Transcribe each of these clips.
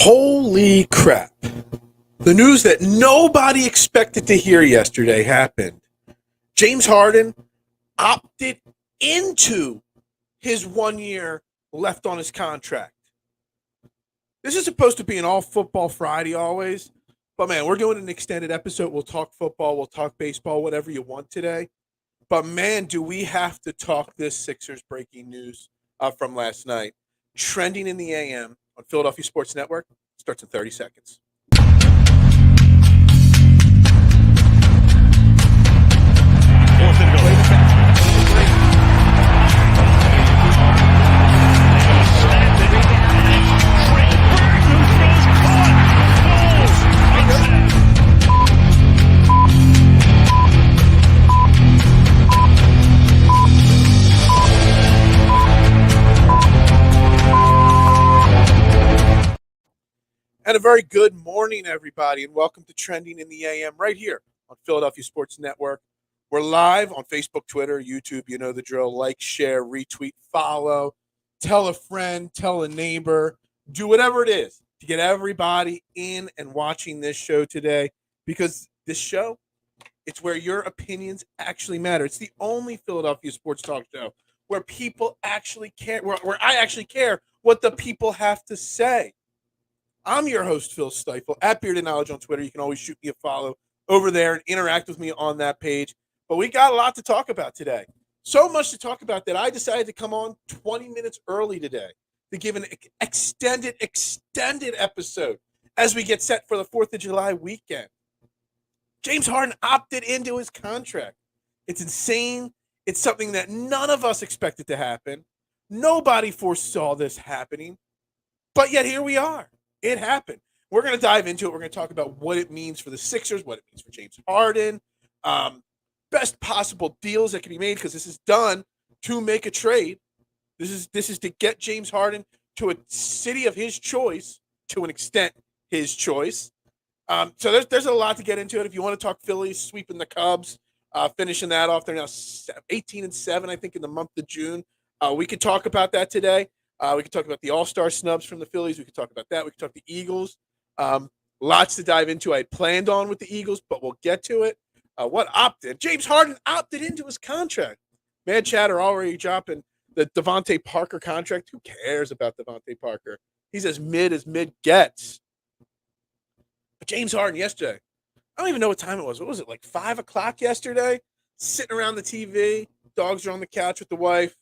Holy crap. The news that nobody expected to hear yesterday happened. James Harden opted into his 1 year left on his contract. This is supposed to be an all football Friday always, but man, we're doing an extended episode. We'll talk football, we'll talk baseball, whatever you want today. But man, do we have to talk this Sixers breaking news from last night. Trending in the AM on Philadelphia Sports Network starts in 30 seconds. Fourth and goal. And a very good morning, everybody, and welcome to Trending in the AM right here on Philadelphia Sports Network. We're live on Facebook, Twitter, YouTube. You know the drill. Like, share, retweet, follow, tell a friend, tell a neighbor, do whatever it is to get everybody in and watching this show today, because this show, it's where your opinions actually matter. It's the only Philadelphia sports talk show where people actually care, where I actually care what the people have to say. I'm your host, Phil Stiefel, at Bearded Knowledge on Twitter. You can always shoot me a follow over there and interact with me on that page. But we got a lot to talk about today. So much to talk about that I decided to come on 20 minutes early today to give an extended episode as we get set for the 4th of July weekend. James Harden opted into his contract. It's insane. It's something that none of us expected to happen. Nobody foresaw this happening. But yet here we are. It happened. We're going to dive into it. We're going to talk about what it means for the Sixers, what it means for James Harden, best possible deals that can be made, because this is done to make a trade. This is to get James Harden to a city of his choice, to an extent his choice. So there's a lot to get into it. If you want to talk Phillies sweeping the Cubs, finishing that off, they're now 18-7, I think, in the month of June. We could talk about that today. We could talk about the All-Star snubs from the Phillies. We could talk about that. We could talk the Eagles. Lots to dive into. I had planned on with the Eagles, but we'll get to it. What opted? James Harden opted into his contract. Mad chatter already dropping the Devontae Parker contract. Who cares about Devontae Parker? He's as mid gets. But James Harden yesterday, I don't even know what time it was. What was it, like 5 o'clock yesterday? Sitting around the TV. Dogs are on the couch with the wife.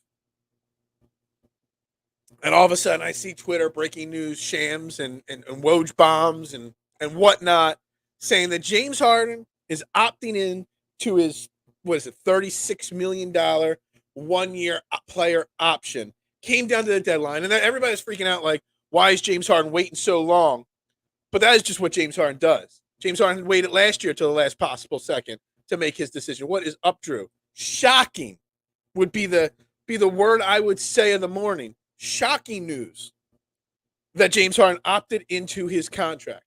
And all of a sudden, I see Twitter breaking news, shams and Woj bombs and whatnot, saying that James Harden is opting in to his, $36 million 1 year player option. Came down to the deadline, and everybody's freaking out like, why is James Harden waiting so long? But that is just what James Harden does. James Harden waited last year till the last possible second to make his decision. What is up, Drew? Shocking would be the word I would say in the morning. Shocking news that James Harden opted into his contract.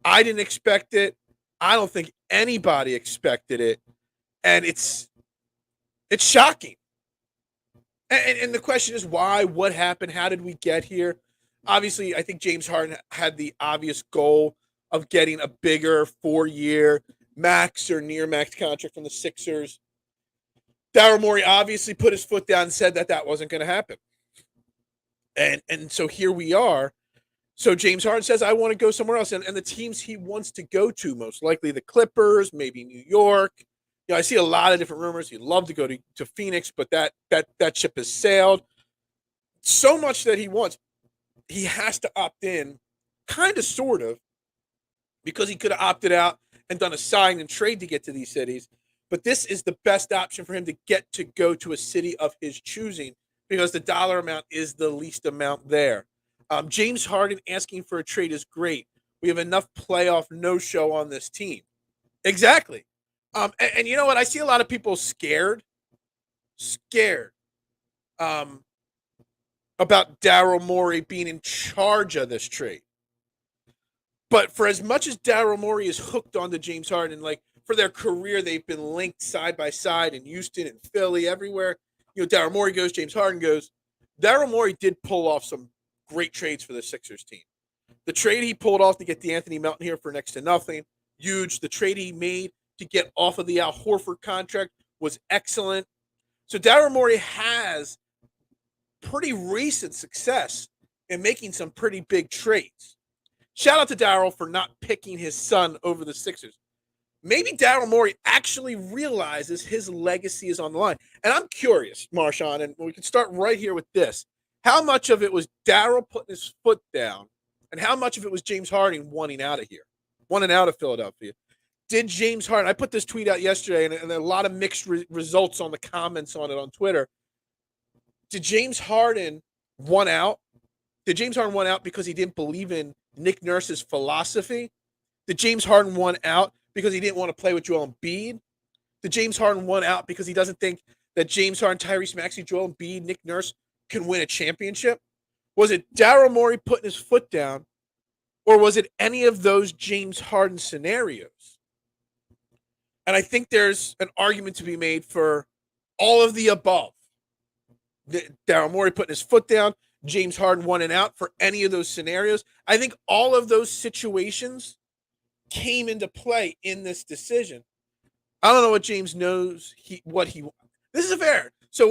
I didn't expect it. I don't think anybody expected it. And it's shocking. And the question is why? What happened? How did we get here? Obviously, I think James Harden had the obvious goal of getting a bigger 4-year max or near max contract from the Sixers. Daryl Morey obviously put his foot down and said that wasn't going to happen. And so here we are. So James Harden says, I want to go somewhere else. And the teams he wants to go to, most likely the Clippers, maybe New York. You know, I see a lot of different rumors. He'd love to go to Phoenix, but that ship has sailed. So much that he wants. He has to opt in, kind of, sort of, because he could have opted out and done a sign and trade to get to these cities. But this is the best option for him to get to go to a city of his choosing, because the dollar amount is the least amount there. James Harden asking for a trade is great. We have enough playoff no-show on this team. Exactly. And you know what? I see a lot of people scared about Daryl Morey being in charge of this trade. But for as much as Daryl Morey is hooked onto James Harden, like for their career, they've been linked side by side in Houston and Philly, everywhere. You know, Daryl Morey goes, James Harden goes. Daryl Morey did pull off some great trades for the Sixers team. The trade he pulled off to get DeAnthony Melton here for next to nothing, huge. The trade he made to get off of the Al Horford contract was excellent. So Daryl Morey has pretty recent success in making some pretty big trades. Shout out to Daryl for not picking his son over the Sixers. Maybe Daryl Morey actually realizes his legacy is on the line. And I'm curious, Marshawn, and we can start right here with this. How much of it was Daryl putting his foot down, and how much of it was James Harden wanting out of here, wanting out of Philadelphia? Did James Harden, I put this tweet out yesterday, and a lot of mixed results on the comments on it on Twitter. Did James Harden want out? Did James Harden want out because he didn't believe in Nick Nurse's philosophy? Did James Harden want out because he didn't want to play with Joel Embiid? Did James Harden want out because he doesn't think that James Harden, Tyrese Maxey, Joel Embiid, Nick Nurse can win a championship? Was it Daryl Morey putting his foot down, or was it any of those James Harden scenarios? And I think there's an argument to be made for all of the above. Daryl Morey putting his foot down, James Harden wanting out for any of those scenarios. I think all of those situations came into play in this decision. I don't know what James knows. This is fair. So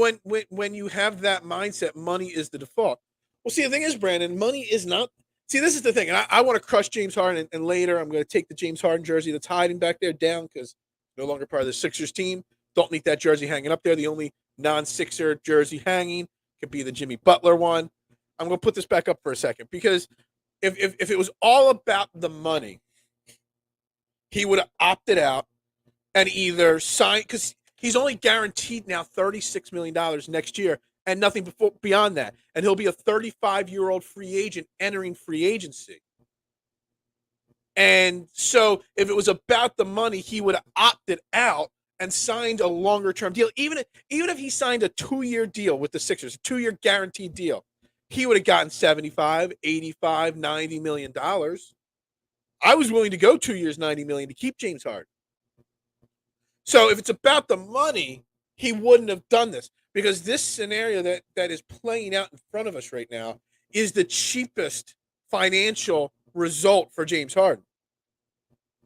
when you have that mindset, money is the default. Well, see, the thing is, Brandon, money is not. See, this is the thing, and I want to crush James Harden, and later I'm going to take the James Harden jersey that's hiding back there down because no longer part of the Sixers team. Don't need that jersey hanging up there. The only non-Sixer jersey hanging could be the Jimmy Butler one. I'm going to put this back up for a second because if it was all about the money, he would have opted out and either signed, because he's only guaranteed now $36 million next year and nothing beyond that. And he'll be a 35-year-old free agent entering free agency. And so if it was about the money, he would have opted out and signed a longer-term deal. Even if he signed a 2-year deal with the Sixers, a 2-year guaranteed deal, he would have gotten $75, $85, $90 million. I was willing to go 2 years, $90 million to keep James Harden. So if it's about the money, he wouldn't have done this, because this scenario that is playing out in front of us right now is the cheapest financial result for James Harden.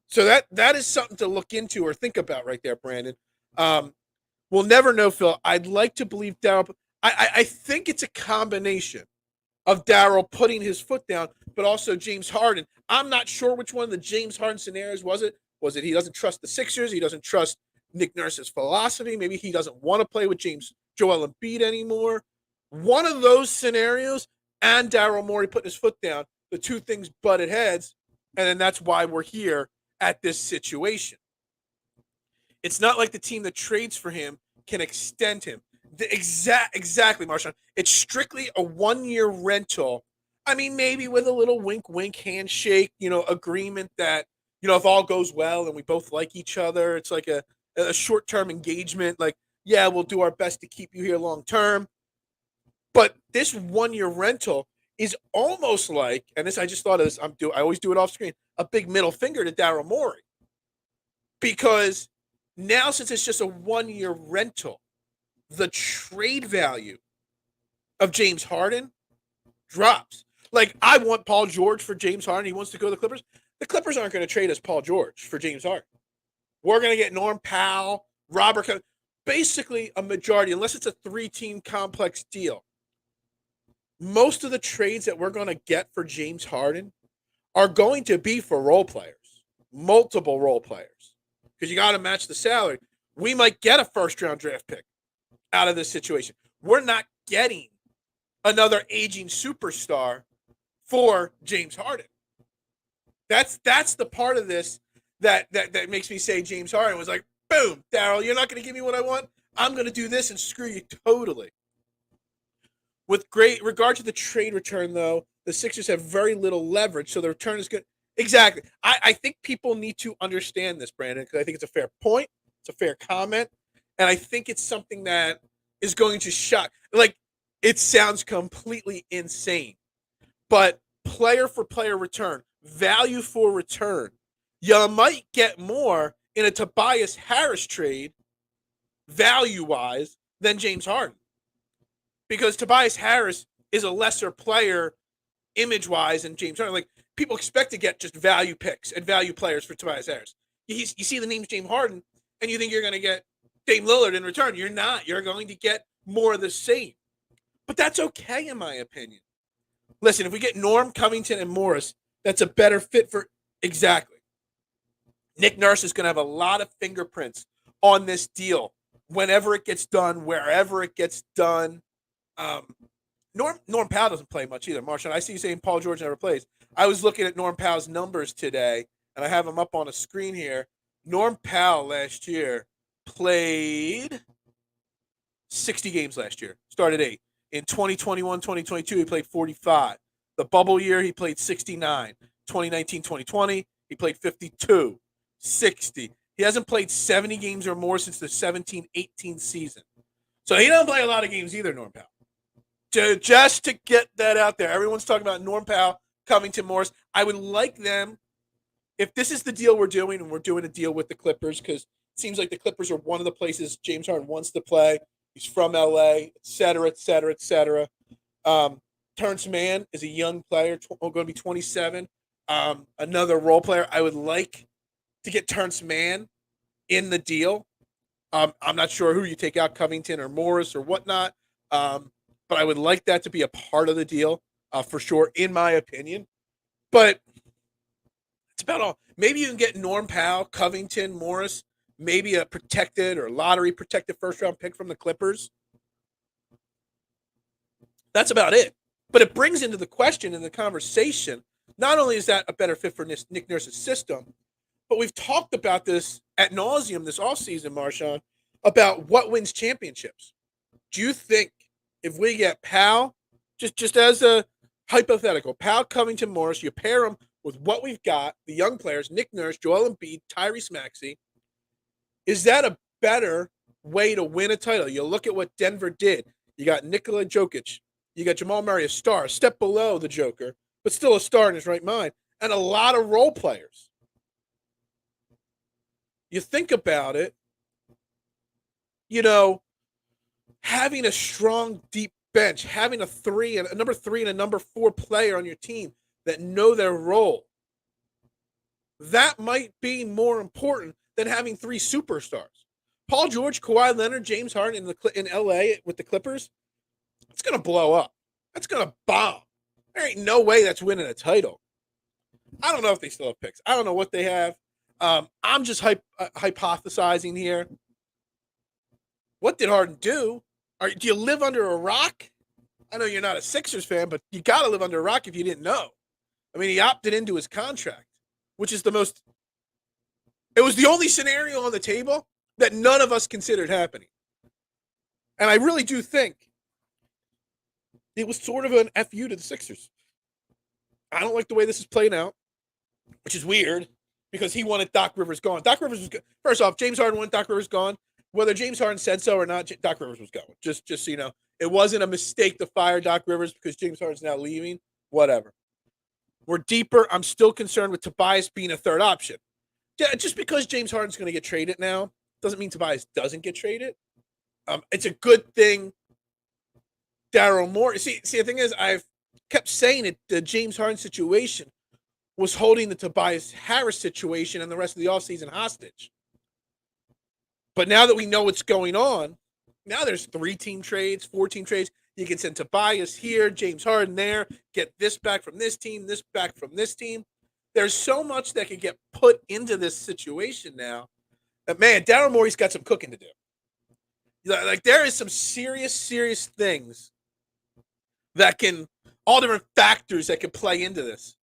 So that is something to look into or think about right there, Brandon. We'll never know, Phil. I'd like to believe Daryl. I think it's a combination of Daryl putting his foot down, but also James Harden. I'm not sure which one of the James Harden scenarios was it. Was it he doesn't trust the Sixers? He doesn't trust Nick Nurse's philosophy? Maybe he doesn't want to play with Joel Embiid anymore. One of those scenarios, and Daryl Morey putting his foot down, the two things butted heads, and then that's why we're here at this situation. It's not like the team that trades for him can extend him. Exactly, Marshawn. It's strictly a 1-year rental. I mean, maybe with a little wink, handshake, agreement that, if all goes well and we both like each other, it's like a short-term engagement. Like, yeah, we'll do our best to keep you here long-term. But this 1-year rental is almost like, and this, I just thought of this, I always do it off screen, a big middle finger to Daryl Morey. Because now, since it's just a 1-year rental, the trade value of James Harden drops. Like, I want Paul George for James Harden. He wants to go to the Clippers. The Clippers aren't going to trade us Paul George for James Harden. We're going to get Norm Powell, Robert, basically a majority, unless it's a 3-team complex deal. Most of the trades that we're going to get for James Harden are going to be for role players, multiple role players, because you got to match the salary. We might get a first-round draft pick out of this situation. We're not getting another aging superstar for James Harden. That's the part of this that makes me say James Harden was like, boom, Daryl, you're not going to give me what I want. I'm going to do this and screw you totally. With great regard to the trade return, though, the Sixers have very little leverage, so the return is good. Exactly. I think people need to understand this, Brandon, because I think it's a fair point. It's a fair comment. And I think it's something that is going to shock. Like, it sounds completely insane. But player for player return, value for return, you might get more in a Tobias Harris trade, value-wise, than James Harden. Because Tobias Harris is a lesser player image-wise and James Harden. Like, people expect to get just value picks and value players for Tobias Harris. You see the name's James Harden, and you think you're going to get Dame Lillard in return. You're not. You're going to get more of the same. But that's okay, in my opinion. Listen, if we get Norm, Covington, and Morris, that's a better fit for exactly. Nick Nurse is going to have a lot of fingerprints on this deal whenever it gets done, wherever it gets done. Norm Powell doesn't play much either. Marshall, I see you saying Paul George never plays. I was looking at Norm Powell's numbers today, and I have them up on a screen here. Norm Powell last year played 60 games last year, started 8. In 2021, 2022, he played 45. The bubble year, he played 69. 2019, 2020, he played 52, 60. He hasn't played 70 games or more since the 17-18 season. So he doesn't play a lot of games either, Norm Powell. Just to get that out there. Everyone's talking about Norm Powell, Covington, Morris. I would like them, if this is the deal we're doing, and we're doing a deal with the Clippers, because it seems like the Clippers are one of the places James Harden wants to play. He's from L.A., et cetera, et cetera, et cetera. Terrence Mann is a young player, going to be 27. Another role player. I would like to get Terrence Mann in the deal. I'm not sure who you take out, Covington or Morris or whatnot, but I would like that to be a part of the deal for sure, in my opinion. But it's about all. Maybe you can get Norm Powell, Covington, Morris, maybe a protected or lottery protected first-round pick from the Clippers. That's about it. But it brings into the question and the conversation, not only is that a better fit for Nick Nurse's system, but we've talked about this ad nauseum this offseason, Marshawn, about what wins championships. Do you think if we get Powell, just as a hypothetical, Powell, Covington, Morris, you pair them with what we've got, the young players, Nick Nurse, Joel Embiid, Tyrese Maxey, is that a better way to win a title? You look at what Denver did. You got Nikola Jokic. You got Jamal Murray, a star, a step below the Joker, but still a star in his right mind, and a lot of role players. You think about it, having a strong, deep bench, having a number 3 and a number 4 player on your team that know their role, that might be more important than having 3 superstars. Paul George, Kawhi Leonard, James Harden in LA with the Clippers, it's going to blow up. That's going to bomb. There ain't no way that's winning a title. I don't know if they still have picks. I don't know what they have. I'm just hypothesizing here. What did Harden do? Do you live under a rock? I know you're not a Sixers fan, but you got to live under a rock if you didn't know. I mean, he opted into his contract, which is it was the only scenario on the table that none of us considered happening. And I really do think it was sort of an FU to the Sixers. I don't like the way this is playing out, which is weird because he wanted Doc Rivers gone. Doc Rivers was good. First off, James Harden wanted Doc Rivers gone. Whether James Harden said so or not, Doc Rivers was going. Just so you know, it wasn't a mistake to fire Doc Rivers because James Harden's now leaving. Whatever. We're deeper. I'm still concerned with Tobias being a third option. Just because James Harden's going to get traded now doesn't mean Tobias doesn't get traded. It's a good thing. Daryl Morey. See, the thing is, I've kept saying it. The James Harden situation was holding the Tobias Harris situation and the rest of the offseason hostage. But now that we know what's going on, now there's 3-team trades, 4-team trades. You can send Tobias here, James Harden there, get this back from this team, this back from this team. There's so much that can get put into this situation now that, man, Daryl Morey's got some cooking to do. Like, there is some serious things that all different factors that can play into this.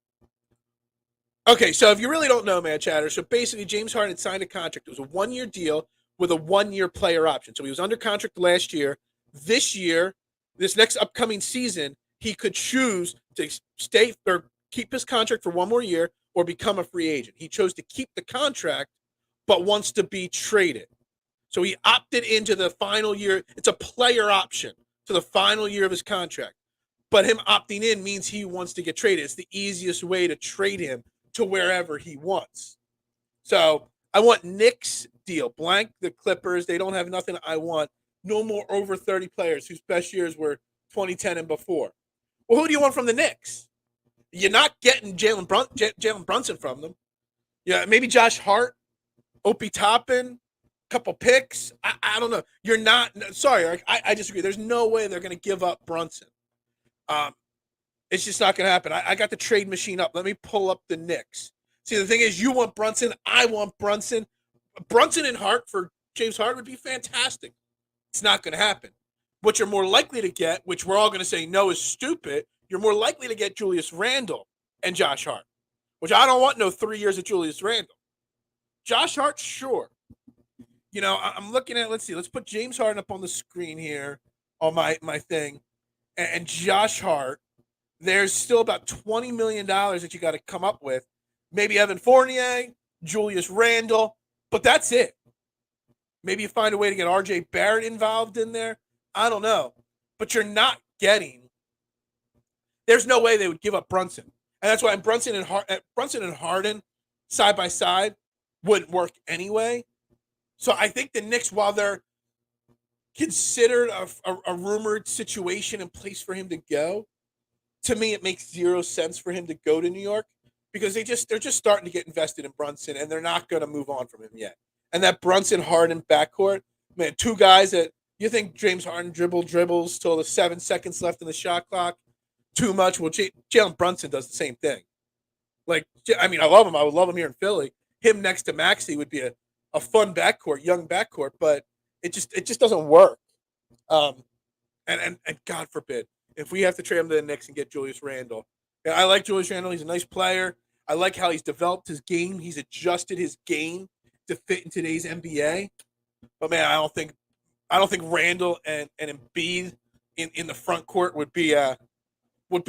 Okay, so if you really don't know, man, chatter, so basically James Harden signed a contract. It was a 1-year deal with a 1-year player option. So he was under contract last year. This year, this next upcoming season, he could choose to stay or keep his contract for 1 more year or become a free agent. He chose to keep the contract, but wants to be traded. So he opted into the final year. It's a player option to the final year of his contract. But him opting in means he wants to get traded. It's the easiest way to trade him to wherever he wants. So I want Nick's deal. Blank the Clippers. They don't have nothing I want. No more over 30 players whose best years were 2010 and before. Well, who do you want from the Knicks? You're not getting Jalen Brunson from them. Yeah, maybe Josh Hart, Opie Toppin, couple picks. I don't know. You're not. Sorry, I disagree. There's no way they're going to give up Brunson. Um, it's just not going to happen. I got the trade machine up. Let me pull up the Knicks. See, the thing is, you want Brunson. I want Brunson. Brunson and Hart for James Harden would be fantastic. It's not going to happen. What you're more likely to get, which we're all going to say no is stupid, you're more likely to get Julius Randle and Josh Hart, which I don't want no 3 years of Julius Randle. Josh Hart, sure. You know, I'm looking at, let's see, let's put James Harden up on the screen here on my thing. And Josh Hart, there's still about $20 million that you got to come up with. Maybe Evan Fournier, Julius Randle, but that's it. Maybe you find a way to get RJ Barrett involved in there. I don't know. But you're not getting. There's no way they would give up Brunson. And that's why Brunson and Harden side by side wouldn't work anyway. So I think the Knicks, while they're considered a rumored situation and place for him to go, to me it makes zero sense for him to go to New York because they're just starting to get invested in Brunson and they're not going to move on from him yet. And that Brunson Harden backcourt, man, two guys that you think James Harden dribbles till the 7 seconds left in the shot clock, too much. Well, Jalen Brunson does the same thing. Like, I mean, I love him. I would love him here in Philly. Him next to Maxey would be a fun backcourt, young backcourt, but it just doesn't work. And God forbid if we have to trade him to the Knicks and get Julius Randle. Yeah, I like Julius Randle. He's a nice player. I like how he's developed his game. He's adjusted his game to fit in today's NBA. But man, I don't think Randle and Embiid in the front court would be a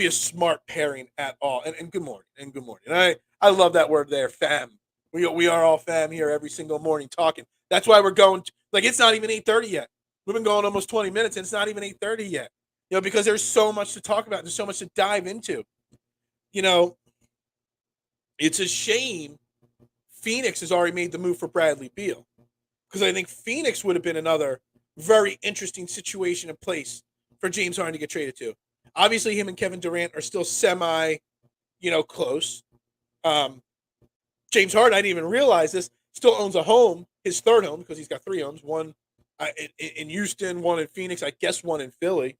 smart pairing at all. And good morning. And good morning. And I love that word there, fam. We are all fam here every single morning talking. That's why we're going like it's not even 8:30 yet. We've been going almost 20 minutes and it's not even 8:30 yet. You know, because there's so much to talk about. There's so much to dive into. You know, it's a shame Phoenix has already made the move for Bradley Beal. Because I think Phoenix would have been another very interesting situation and place for James Harden to get traded to. Obviously, him and Kevin Durant are still semi, close. James Harden, I didn't even realize this, still owns a home, his third home, because he's got 3 homes, one in Houston, one in Phoenix, I guess one in Philly.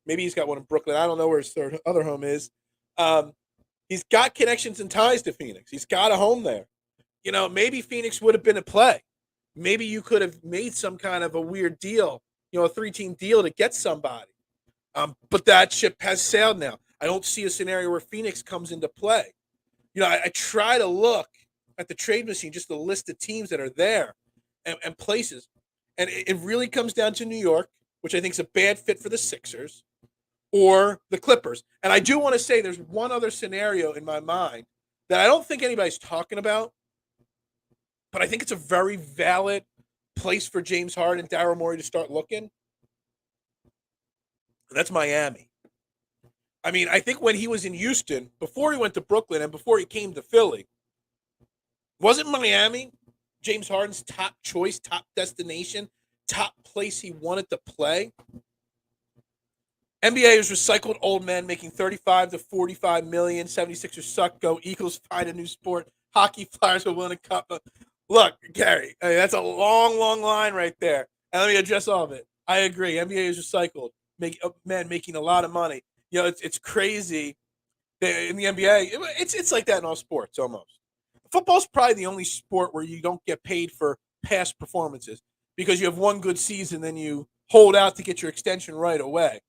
Maybe he's got one in Brooklyn. I don't know where his other home is. He's got connections and ties to Phoenix. He's got a home there. You know, maybe Phoenix would have been a play. Maybe you could have made some kind of a weird deal, a 3-team deal to get somebody. But that ship has sailed now. I don't see a scenario where Phoenix comes into play. I try to look at the trade machine, just the list of teams that are there and places. And it really comes down to New York, which I think is a bad fit for the Sixers, or the Clippers. And I do want to say there's one other scenario in my mind that I don't think anybody's talking about, but I think it's a very valid place for James Harden and Daryl Morey to start looking. That's Miami. I mean, I think when he was in Houston, before he went to Brooklyn and before he came to Philly, wasn't Miami James Harden's top choice, top destination, top place he wanted to play? NBA is recycled old men making 35 to 45 million. 76ers suck. Go Eagles, find a new sport. Hockey Flyers will win a cup. Look, Gary, that's a long, long line right there. And let me address all of it. I agree. NBA is recycled. Men making a lot of money. It's crazy. In the NBA, it's like that in all sports almost. Football's probably the only sport where you don't get paid for past performances because you have one good season, then you hold out to get your extension right away.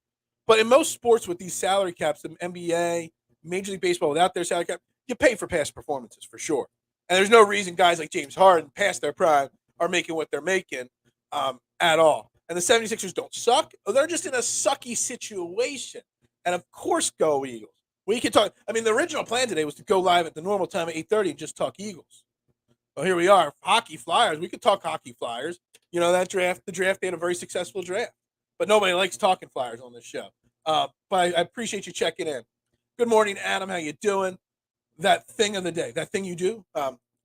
But in most sports with these salary caps, the NBA, Major League Baseball without their salary cap, you pay for past performances for sure. And there's no reason guys like James Harden past their prime are making what they're making at all. And the 76ers don't suck. They're just in a sucky situation. And of course, go Eagles. We can talk. I mean, the original plan today was to go live at the normal time at 8:30 and just talk Eagles. Well, here we are. Hockey Flyers. We could talk Hockey Flyers. The draft, they had a very successful draft. But nobody likes talking Flyers on this show. But I appreciate you checking in. Good morning, Adam. How you doing? That thing of the day. That thing you do.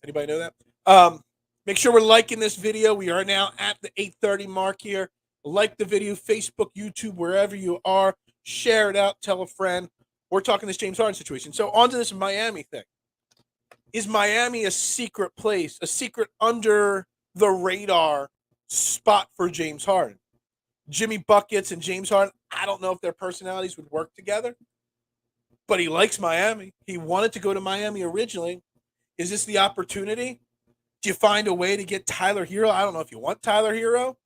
Anybody know that? Make sure we're liking this video. We are now at the 8:30 mark here. Like the video, Facebook, YouTube, wherever you are. Share it out. Tell a friend. We're talking this James Harden situation. So on to this Miami thing. Is Miami a secret place, a secret under the radar spot for James Harden? Jimmy Buckets and James Harden, I don't know if their personalities would work together, but he likes Miami. He wanted to go to Miami originally. Is this the opportunity? Do you find a way to get Tyler Hero? I don't know if you want Tyler Hero,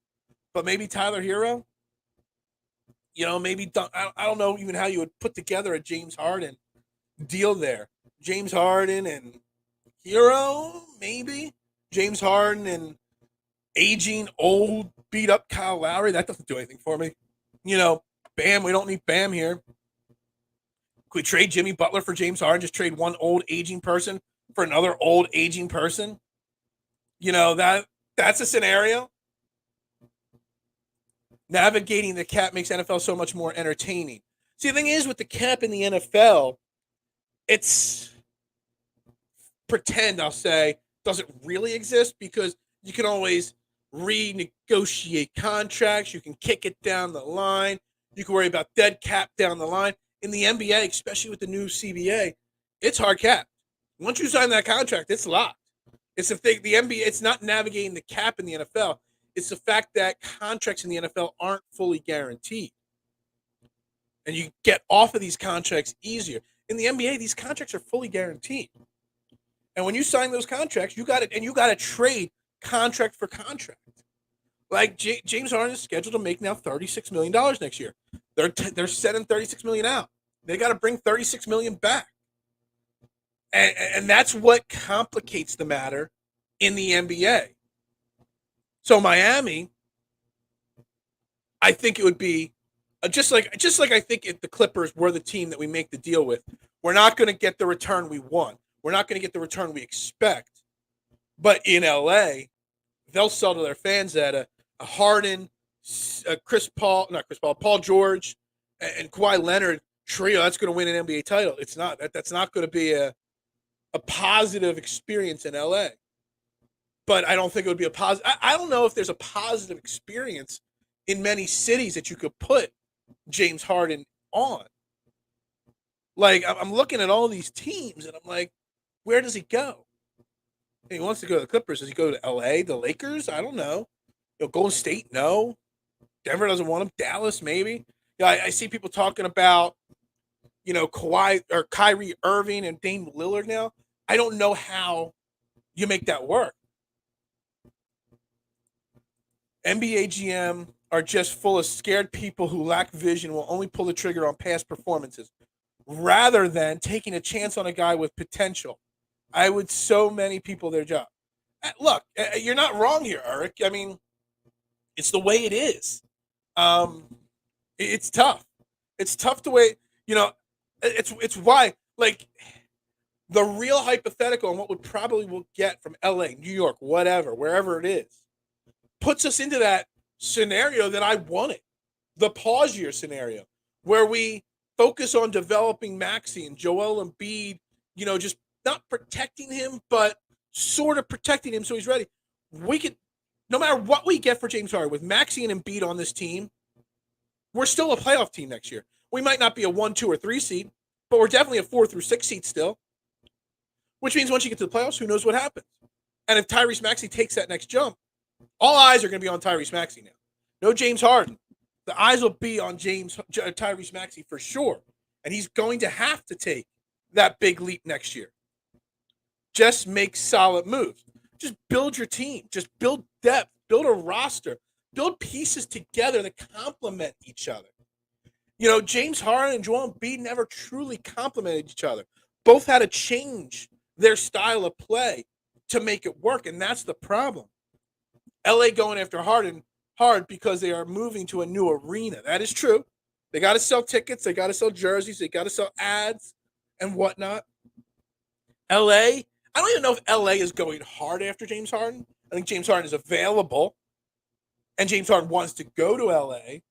but maybe Tyler Hero. Maybe I don't know even how you would put together a James Harden deal there. James Harden and Hero, maybe. James Harden and aging, old, beat up Kyle Lowry. That doesn't do anything for me. Bam, we don't need Bam here. Could we trade Jimmy Butler for James Harden? Just trade one old, aging person for another old, aging person? That's a scenario. Navigating the cap makes NFL so much more entertaining. See, the thing is with the cap in the NFL, it's pretend, I'll say, doesn't really exist because you can always renegotiate contracts. You can kick it down the line. You can worry about dead cap down the line. In the NBA, especially with the new CBA, it's hard cap. Once you sign that contract, it's locked. It's the thing. The NBA, it's not navigating the cap in the NFL. It's the fact that contracts in the NFL aren't fully guaranteed. And you get off of these contracts easier. In the NBA, these contracts are fully guaranteed. And when you sign those contracts, you got to trade contract for contract. Like James Harden is scheduled to make now $36 million next year. They're setting $36 million out. They got to bring $36 million back. And that's what complicates the matter in the NBA. So Miami, I think it would be just like I think if the Clippers were the team that we make the deal with, we're not going to get the return we want. We're not going to get the return we expect. But in LA, they'll sell to their fans that a Harden, Paul George, and Kawhi Leonard trio that's going to win an NBA title. It's not. That's not going to be a positive experience in LA. But I don't think it would be a positive. I don't know if there's a positive experience in many cities that you could put James Harden on. Like, I'm looking at all these teams, and I'm like, where does he go? He wants to go to the Clippers. Does he go to L.A., the Lakers? I don't know. Golden State, no. Denver doesn't want him. Dallas, maybe. I see people talking about, Kawhi or Kyrie Irving and Dame Lillard now. I don't know how you make that work. NBA GM are just full of scared people who lack vision, will only pull the trigger on past performances rather than taking a chance on a guy with potential. I would so many people their job. Look, you're not wrong here, Eric. I mean, it's the way it is. It's tough. It's tough to wait. It's why, like, the real hypothetical and what we probably will get from LA, New York, whatever, wherever it is, puts us into that scenario that I wanted, the pause year scenario, where we focus on developing Maxey and Joel Embiid, just not protecting him, but sort of protecting him so he's ready. We could, no matter what we get for James Harden, with Maxey and Embiid on this team, we're still a playoff team next year. We might not be a 1, 2, or 3 seed, but we're definitely a 4 through 6 seed still, which means once you get to the playoffs, who knows what happens. And if Tyrese Maxey takes that next jump, all eyes are going to be on Tyrese Maxey now. No James Harden. The eyes will be on Tyrese Maxey for sure. And he's going to have to take that big leap next year. Just make solid moves. Just build your team. Just build depth. Build a roster. Build pieces together that complement each other. James Harden and Joel Embiid never truly complemented each other. Both had to change their style of play to make it work, and that's the problem. LA going after Harden hard because they are moving to a new arena. That is true. They got to sell tickets. They got to sell jerseys. They got to sell ads and whatnot. LA, I don't even know if LA is going hard after James Harden. I think James Harden is available, and James Harden wants to go to LA.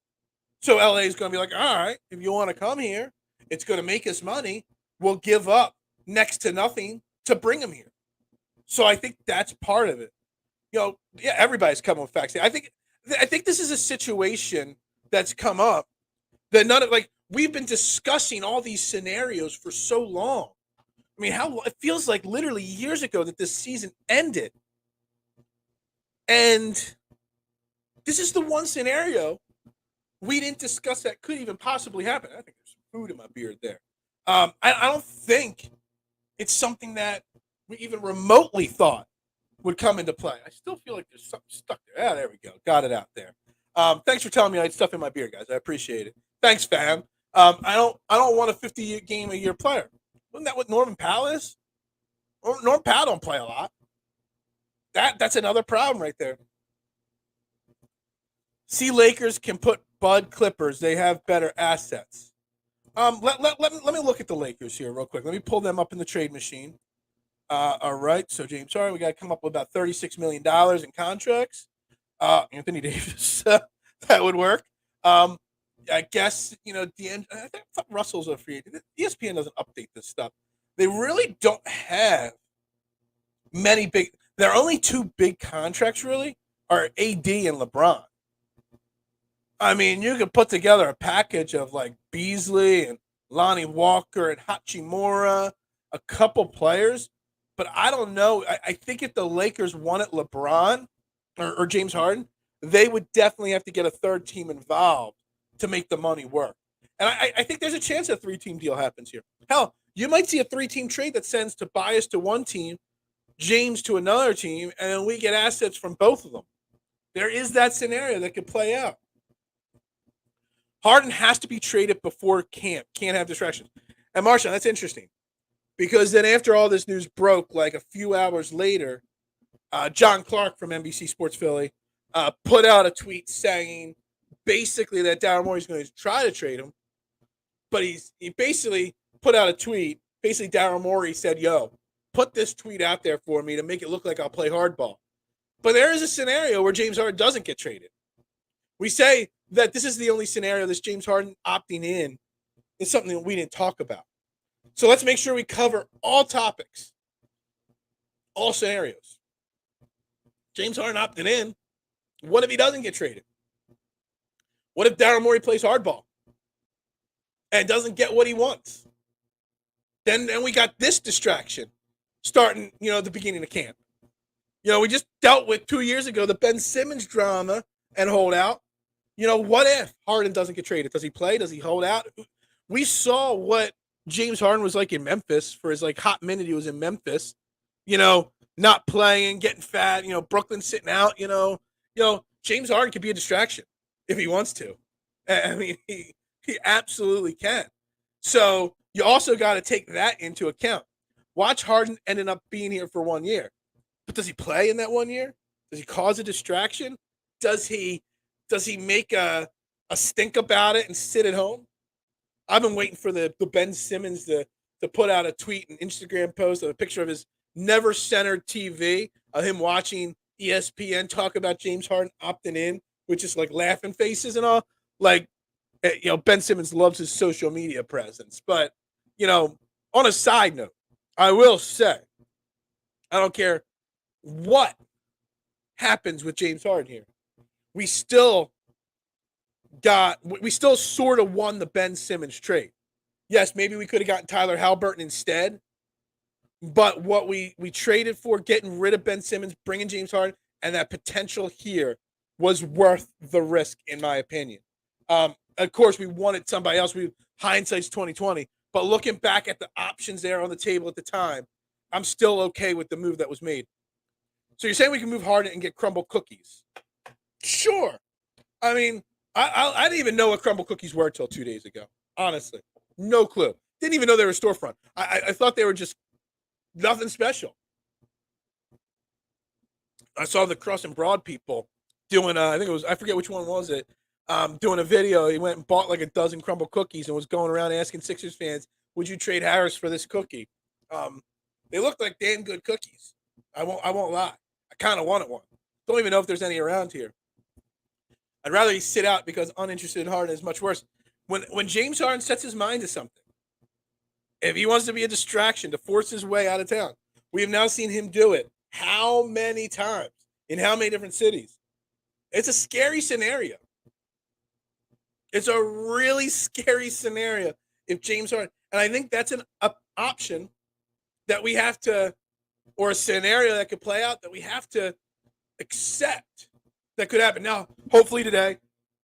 So LA is going to be like, all right, if you want to come here, it's going to make us money. We'll give up next to nothing to bring him here. So I think that's part of it. Everybody's coming with facts. I think this is a situation that's come up that we've been discussing all these scenarios for so long. I mean, it feels like literally years ago that this season ended. And this is the one scenario we didn't discuss that could even possibly happen. I think there's some food in my beard there. I don't think it's something that we even remotely thought would come into play. I still feel like there's something stuck there. There we go. Got it out there. Thanks for telling me I had stuff in my beard, guys. I appreciate it. Thanks, fam. I don't want a 50-game-a-year player. Wasn't that what Norman Powell is? Norman Powell don't play a lot. That's another problem right there. See, Lakers can put Bud Clippers. They have better assets. Let me look at the Lakers here real quick. Let me pull them up in the trade machine. All right. So, James Harden, we got to come up with about $36 million in contracts. Anthony Davis, that would work. I guess, I thought Russell's a free agent. ESPN doesn't update this stuff. They really don't have many big. Their only two big contracts really are AD and LeBron. I mean, you could put together a package of like Beasley and Lonnie Walker and Hachimura, a couple players, but I don't know. I think if the Lakers wanted LeBron or James Harden, they would definitely have to get a third team involved to make the money work. And I think there's a chance a 3-team deal happens here. Hell, you might see a 3-team trade that sends Tobias to one team, James to another team, and then we get assets from both of them. There is that scenario that could play out. Harden has to be traded before camp. Can't have distractions. And Marshawn, that's interesting. Because then after all this news broke, like a few hours later, John Clark from NBC Sports Philly put out a tweet saying basically that Daryl Morey is going to try to trade him. But he basically put out a tweet. Basically, Daryl Morey said, yo, put this tweet out there for me to make it look like I'll play hardball. But there is a scenario where James Harden doesn't get traded. We say that this is the only scenario, this James Harden opting in is something that we didn't talk about. So let's make sure we cover all topics, all scenarios. James Harden opted in. What if he doesn't get traded? What if Daryl Morey plays hardball and doesn't get what he wants? Then we got this distraction starting, at the beginning of camp. We just dealt with 2 years ago the Ben Simmons drama and holdout. What if Harden doesn't get traded? Does he play? Does he hold out? We saw what James Harden was like in Memphis for his hot minute he was in Memphis. Not playing, getting fat, Brooklyn sitting out, James Harden could be a distraction if he wants to. I mean, he absolutely can. So you also got to take that into account. Watch Harden ended up being here for 1 year. But does he play in that 1 year? Does he cause a distraction? Does he make a stink about it and sit at home? I've been waiting for the Ben Simmons to put out a tweet and Instagram post of a picture of his never-centered TV of him watching ESPN talk about James Harden opting in with just laughing faces and all. Ben Simmons loves his social media presence. But, on a side note, I will say, I don't care what happens with James Harden here. We still sort of won the Ben Simmons trade. Yes, maybe we could have gotten Tyler Halliburton instead, but what we traded for, getting rid of Ben Simmons, bringing James Harden, and that potential here was worth the risk, in my opinion. Of course, we wanted somebody else. Hindsight's 2020, but looking back at the options there on the table at the time, I'm still okay with the move that was made. So you're saying we can move Harden and get crumble cookies? Sure. I mean, I didn't even know what crumble cookies were until 2 days ago. Honestly, no clue. Didn't even know they were storefront. I thought they were just nothing special. I saw the Cross and Broad people doing, I forget which one was it, doing a video. He went and bought a dozen crumble cookies and was going around asking Sixers fans, would you trade Harris for this cookie? They looked like damn good cookies. I won't lie. I kind of wanted one. Don't even know if there's any around here. I'd rather he sit out because uninterested in Harden is much worse. When James Harden sets his mind to something, if he wants to be a distraction to force his way out of town, we have now seen him do it how many times in how many different cities? It's a scary scenario. It's a really scary scenario if James Harden, and I think that's an option that we have to, or a scenario that could play out that we have to accept that could happen. Now, hopefully today,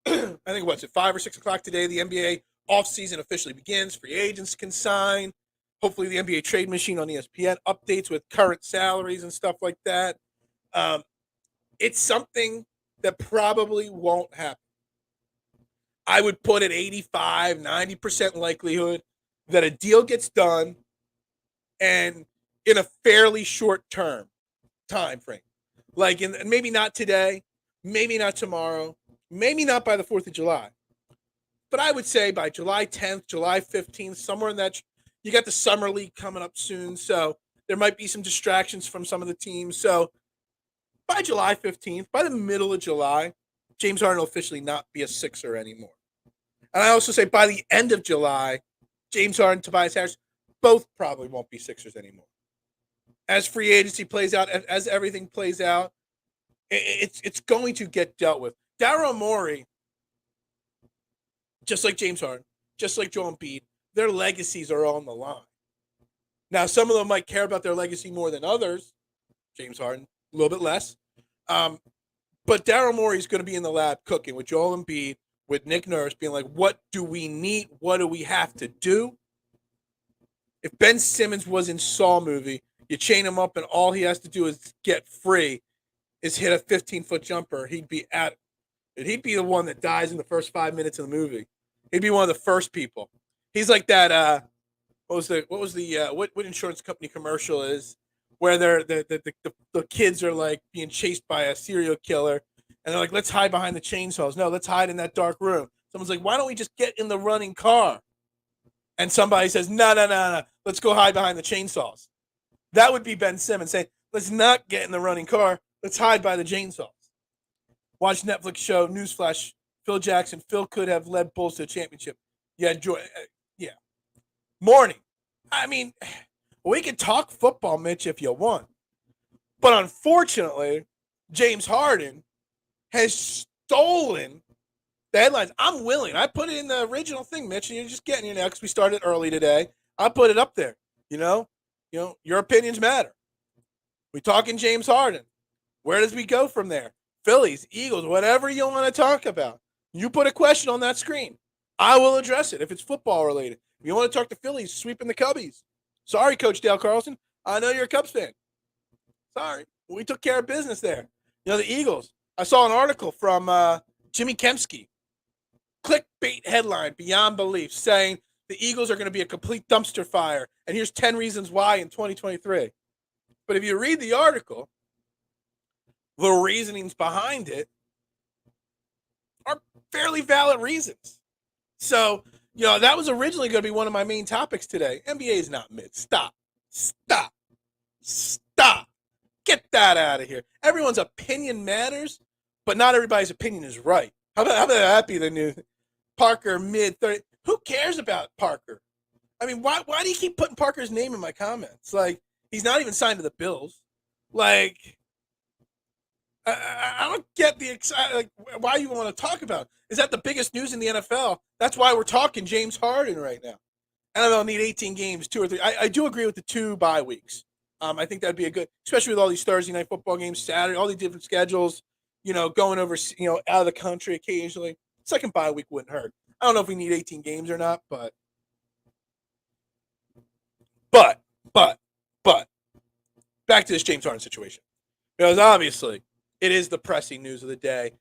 I think what's it, 5 or 6 o'clock today, the NBA offseason officially begins. Free agents can sign. Hopefully the NBA trade machine on ESPN updates with current salaries and stuff like that. It's something that probably won't happen. I would put at 85, 90% likelihood that a deal gets done and in a fairly short term time frame. Like, maybe not today, maybe not tomorrow, maybe not by the 4th of July. But I would say by July 10th, July 15th, somewhere in that, you got the summer league coming up soon. So there might be some distractions from some of the teams. So by July 15th, by the middle of July, James Harden will officially not be a Sixer anymore. And I also say by the end of July, James Harden, Tobias Harris, both probably won't be Sixers anymore. As free agency plays out, as everything plays out, it's going to get dealt with. Daryl Morey, just like James Harden, just like Joel Embiid, their legacies are on the line. Now, some of them might care about their legacy more than others. James Harden, a little bit less. But Daryl Morey is going to be in the lab cooking with Joel Embiid, with Nick Nurse, being like, what do we need? What do we have to do? If Ben Simmons was in Saw movie, you chain him up and all he has to do is get free, is hit a 15-foot jumper, he'd be at it. He'd be the one that dies in the first 5 minutes of the movie. He'd be one of the first people. He's like that. What insurance company commercial is where the kids are like being chased by a serial killer, and they're like, let's hide behind the chainsaws. No, let's hide in that dark room. Someone's like, why don't we just get in the running car? And somebody says, no, let's go hide behind the chainsaws. That would be Ben Simmons saying, let's not get in the running car. Let's hide by the chainsaws. Watch Netflix show, newsflash, Phil Jackson. Phil could have led Bulls to a championship. Yeah, yeah. Morning. I mean, we can talk football, Mitch, if you want. But unfortunately, James Harden has stolen the headlines. I'm willing. I put it in the original thing, Mitch, and you're just getting it now because we started early today. I put it up there. You know, your opinions matter. We talking James Harden. Where does we go from there? Phillies, Eagles, whatever you want to talk about. You put a question on that screen. I will address it if it's football related. If you want to talk to Phillies, sweeping the Cubbies. Sorry, Coach Dale Carlson. I know you're a Cubs fan. Sorry. We took care of business there. The Eagles. I saw an article from Jimmy Kempski. Clickbait headline, beyond belief, saying the Eagles are going to be a complete dumpster fire. And here's 10 reasons why in 2023. But if you read the article, the reasonings behind it are fairly valid reasons. So, that was originally going to be one of my main topics today. NBA is not mid. Stop. Get that out of here. Everyone's opinion matters, but not everybody's opinion is right. How about that be the new Parker mid-30? Who cares about Parker? I mean, why do you keep putting Parker's name in my comments? Like, he's not even signed to the Bills. Like, I don't get the why you want to talk about it. Is that the biggest news in the NFL? That's why we're talking James Harden right now. NFL need 18 games, 2 or 3. I do agree with the 2 bye weeks. I think that'd be a good, especially with all these Thursday night football games, Saturday, all these different schedules, going over, out of the country occasionally. Second bye week wouldn't hurt. I don't know if we need 18 games or not, but back to this James Harden situation. Because obviously it is the pressing news of the day.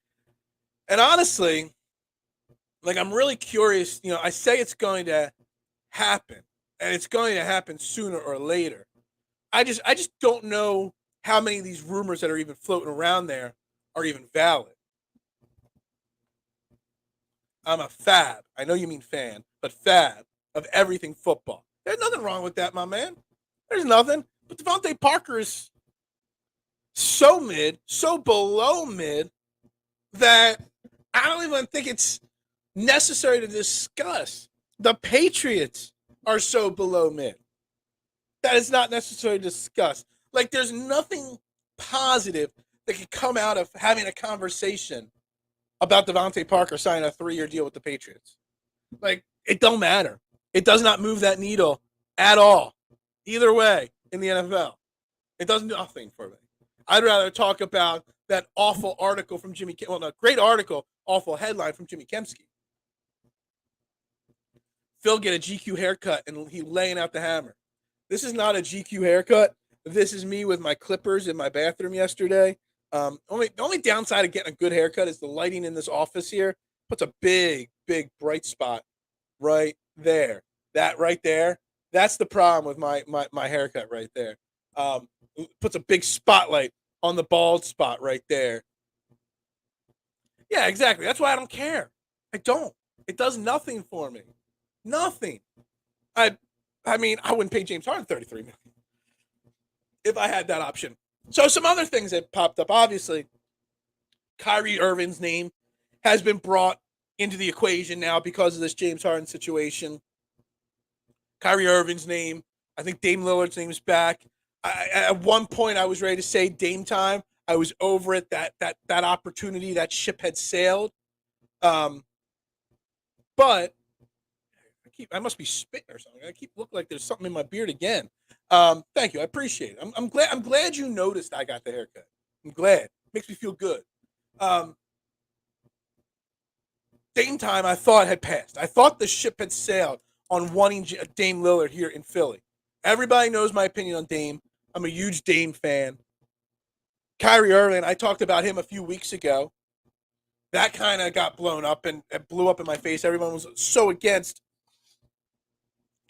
And honestly, I'm really curious, I say it's going to happen, and it's going to happen sooner or later. I just don't know how many of these rumors that are even floating around there are even valid. I'm a fab. I know you mean fan, but fab of everything football. There's nothing wrong with that, my man. There's nothing. But Devontae Parker is so mid, so below mid, that I don't even think it's necessary to discuss. The Patriots are so below mid that it's not necessary to discuss. Like, there's nothing positive that could come out of having a conversation about Devontae Parker signing a 3-year deal with the Patriots. Like, it don't matter. It does not move that needle at all. Either way in the NFL. It does nothing for me. I'd rather talk about that awful article from Jimmy Kemp. Well, no, great article, awful headline from Jimmy Kempski. Phil get a GQ haircut and he laying out the hammer. This is not a GQ haircut. This is me with my clippers in my bathroom yesterday. The only downside of getting a good haircut is the lighting in this office here puts a big, big bright spot right there. That right there, that's the problem with my haircut right there. Puts a big spotlight on the bald spot right there. Yeah, exactly. That's why I don't care. I don't. It does nothing for me. Nothing. I mean, I wouldn't pay James Harden $33 million if I had that option. So some other things that popped up. Obviously, Kyrie Irving's name has been brought into the equation now because of this James Harden situation. Kyrie Irving's name. I think Dame Lillard's name is back. At one point, I was ready to say Dame time. I was over it. That opportunity, that ship had sailed. But I must be spitting or something. I keep looking like there's something in my beard again. Thank you. I appreciate it. I'm glad you noticed I got the haircut. I'm glad. Makes me feel good. Dame time, I thought had passed. I thought the ship had sailed on wanting Dame Lillard here in Philly. Everybody knows my opinion on Dame. I'm a huge Dame fan. Kyrie Irving, I talked about him a few weeks ago. That kind of got blown up and blew up in my face. Everyone was so against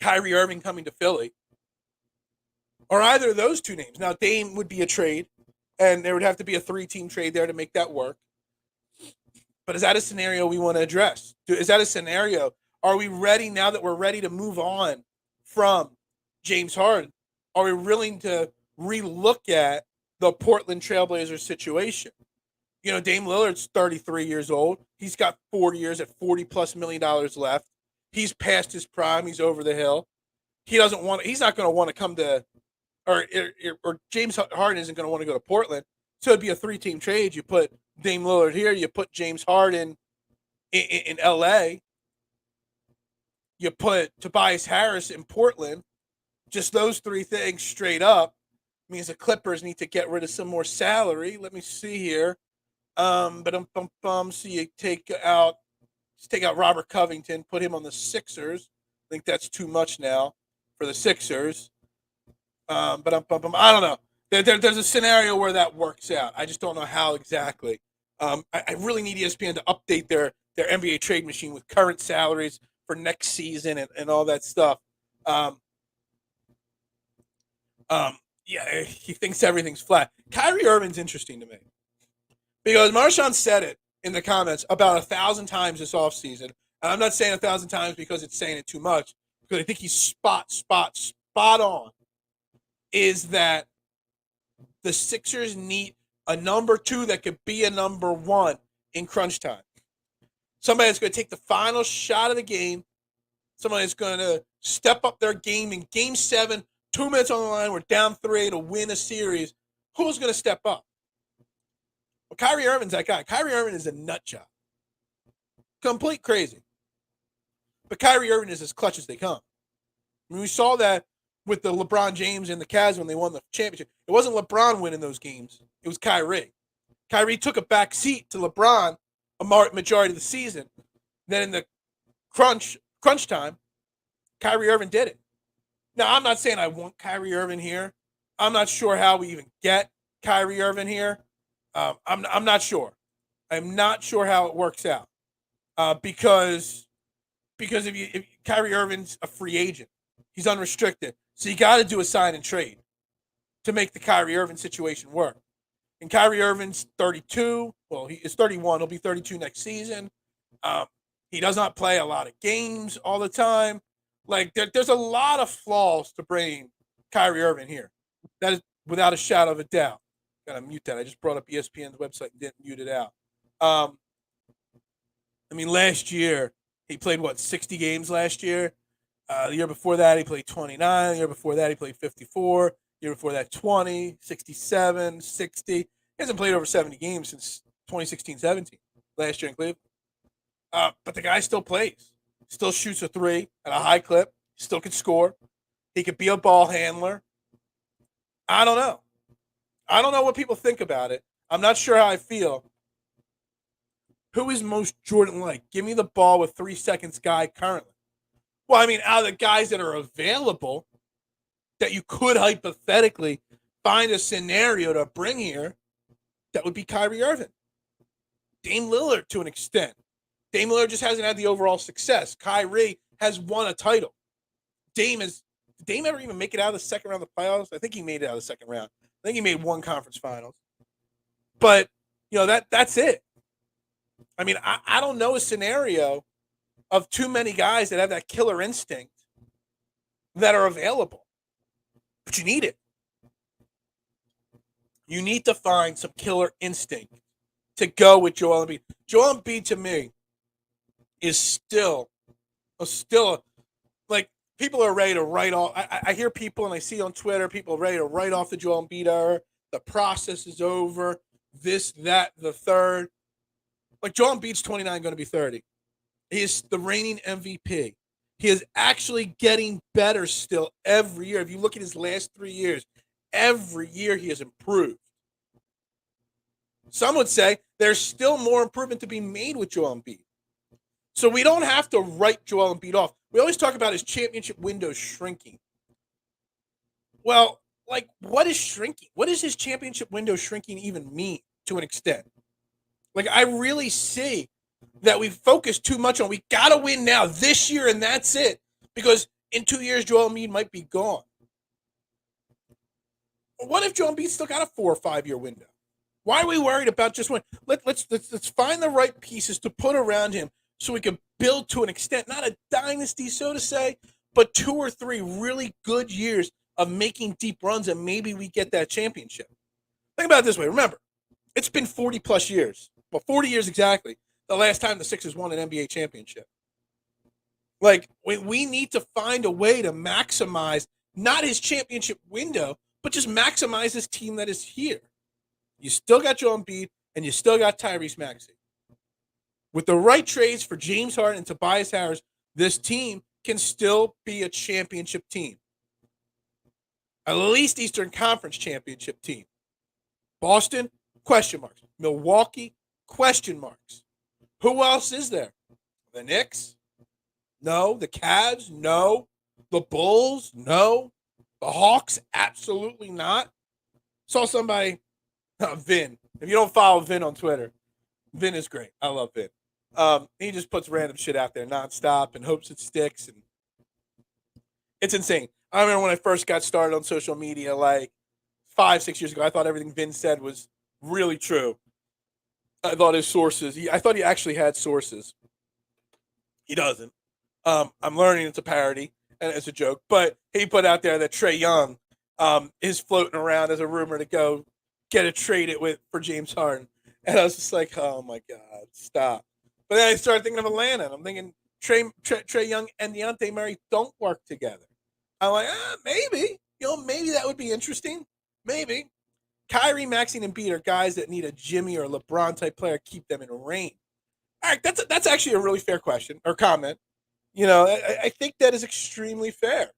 Kyrie Irving coming to Philly. Or either of those two names. Now, Dame would be a trade, and there would have to be a 3-team trade there to make that work. But is that a scenario we want to address? Is that a scenario? Are we ready now that we're ready to move on from James Harden? Are we willing to relook at the Portland Trailblazers situation? You know, Dame Lillard's 33 years old. He's got 4 years at $40+ million left. He's past his prime. He's over the hill. He's not going to want to come to, or James Harden isn't going to want to go to Portland. So it'd be a 3-team trade. You put Dame Lillard here. You put James Harden in LA. You put Tobias Harris in Portland. Just those 3 things straight up means the Clippers need to get rid of some more salary. Let me see here. So you take out Robert Covington, put him on the Sixers. I think that's too much now for the Sixers. I don't know. There's a scenario where that works out. I just don't know how exactly. I really need ESPN to update their NBA trade machine with current salaries for next season and all that stuff. Yeah, he thinks everything's flat. Kyrie Irving's interesting to me because Marshawn said it in the comments about 1,000 times this offseason. And I'm not saying 1,000 times because it's saying it too much, because I think he's spot on, is that the Sixers need a number 2 that could be a number 1 in crunch time. Somebody that's going to take the final shot of the game. Somebody that's going to step up their game in Game 7, 2 minutes on the line, we're down 3 to win a series. Who's going to step up? Well, Kyrie Irving's that guy. Kyrie Irving is a nut job. Complete crazy. But Kyrie Irving is as clutch as they come. I mean, we saw that with the LeBron James and the Cavs when they won the championship. It wasn't LeBron winning those games. It was Kyrie. Kyrie took a back seat to LeBron a majority of the season. Then in the crunch time, Kyrie Irving did it. Now, I'm not saying I want Kyrie Irving here. I'm not sure how we even get Kyrie Irving here. I'm not sure. I'm not sure how it works out. Because if Kyrie Irving's a free agent, he's unrestricted. So you got to do a sign and trade to make the Kyrie Irving situation work. And Kyrie Irving's 32. Well, he is 31. He'll be 32 next season. He does not play a lot of games all the time. Like, there's a lot of flaws to bring Kyrie Irving here. That is without a shadow of a doubt. Gotta mute that. I just brought up ESPN's website and didn't mute it out. I mean, last year, he played, 60 games last year? The year before that, he played 29. The year before that, he played 54. The year before that, 20, 67, 60. He hasn't played over 70 games since 2016-17. last year in Cleveland. But the guy still plays, still shoots a three at a high clip, still can score. He could be a ball handler. I don't know. I don't know what people think about it. I'm not sure how I feel. Who is most Jordan-like? Give me the ball with 3 seconds guy currently. Well, I mean, out of the guys that are available that you could hypothetically find a scenario to bring here, that would be Kyrie Irving. Dame Lillard to an extent. Dame Lillard just hasn't had the overall success. Kyrie has won a title. Did Dame ever even make it out of the second round of the playoffs? I think he made it out of the second round. I think he made one conference finals. But, that's it. I mean, I don't know a scenario of too many guys that have that killer instinct that are available. But you need it. You need to find some killer instinct to go with Joel Embiid. Joel Embiid, to me, is still like, people are ready to write off. I hear people, and I see on Twitter, people are ready to write off the Joel Embiid era. The process is over. This, that, the third. Like, Joel Embiid's 29, going to be 30. He is the reigning MVP. He is actually getting better still every year. If you look at his last 3 years, every year he has improved. Some would say there's still more improvement to be made with Joel Embiid. So we don't have to write Joel Embiid off. We always talk about his championship window shrinking. Well, like, what is shrinking? What does his championship window shrinking even mean to an extent? Like, I really see that we focus too much on, we got to win now this year and that's it. Because in 2 years, Joel Embiid might be gone. What if Joel Embiid still got a 4 or 5 year window? Why are we worried about just one? Let's find the right pieces to put around him so we can build to an extent, not a dynasty, so to say, but 2 or 3 really good years of making deep runs, and maybe we get that championship. Think about it this way. Remember, it's been 40 plus years. Well, 40 years exactly, the last time the Sixers won an NBA championship. Like, we need to find a way to maximize not his championship window, but just maximize this team that is here. You still got Joel Embiid, and you still got Tyrese Maxey. With the right trades for James Harden and Tobias Harris, this team can still be a championship team. At least Eastern Conference championship team. Boston, question marks. Milwaukee, question marks. Who else is there? The Knicks? No. The Cavs? No. The Bulls? No. The Hawks? Absolutely not. Saw somebody, Vin. If you don't follow Vin on Twitter, Vin is great. I love Vin. He just puts random shit out there nonstop and hopes it sticks. And it's insane. I remember when I first got started on social media, like 5-6 years ago, I thought everything Vin said was really true. I thought his sources, I thought he actually had sources. He doesn't. I'm learning it's a parody and it's a joke, but he put out there that Trae Young is floating around as a rumor to go get a trade for James Harden. And I was just like, oh my God, stop. But then I started thinking of Atlanta, and I'm thinking Trae Young and Dejounte Murray don't work together. I'm like, maybe. Maybe that would be interesting. Maybe. Kyrie, Maxey, and Embiid are guys that need a Jimmy or LeBron type player to keep them in range. All right, that's actually a really fair question or comment. I think that is extremely fair.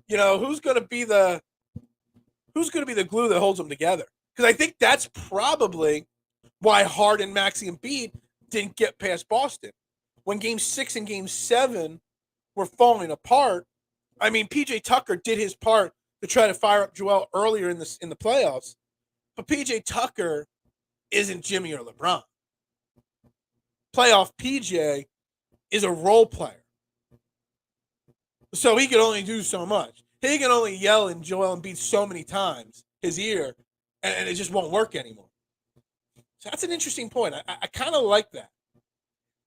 Who's going to be the glue that holds them together? Because I think that's probably why Harden, Maxey, and Embiid didn't get past Boston. When Game 6 and Game 7 were falling apart, I mean, PJ Tucker did his part to try to fire up Joel earlier in the playoffs. But PJ Tucker isn't Jimmy or LeBron. Playoff PJ is a role player. So he can only do so much. He can only yell in Joel Embiid so many times, his ear, and it just won't work anymore. So that's an interesting point. I kind of like that.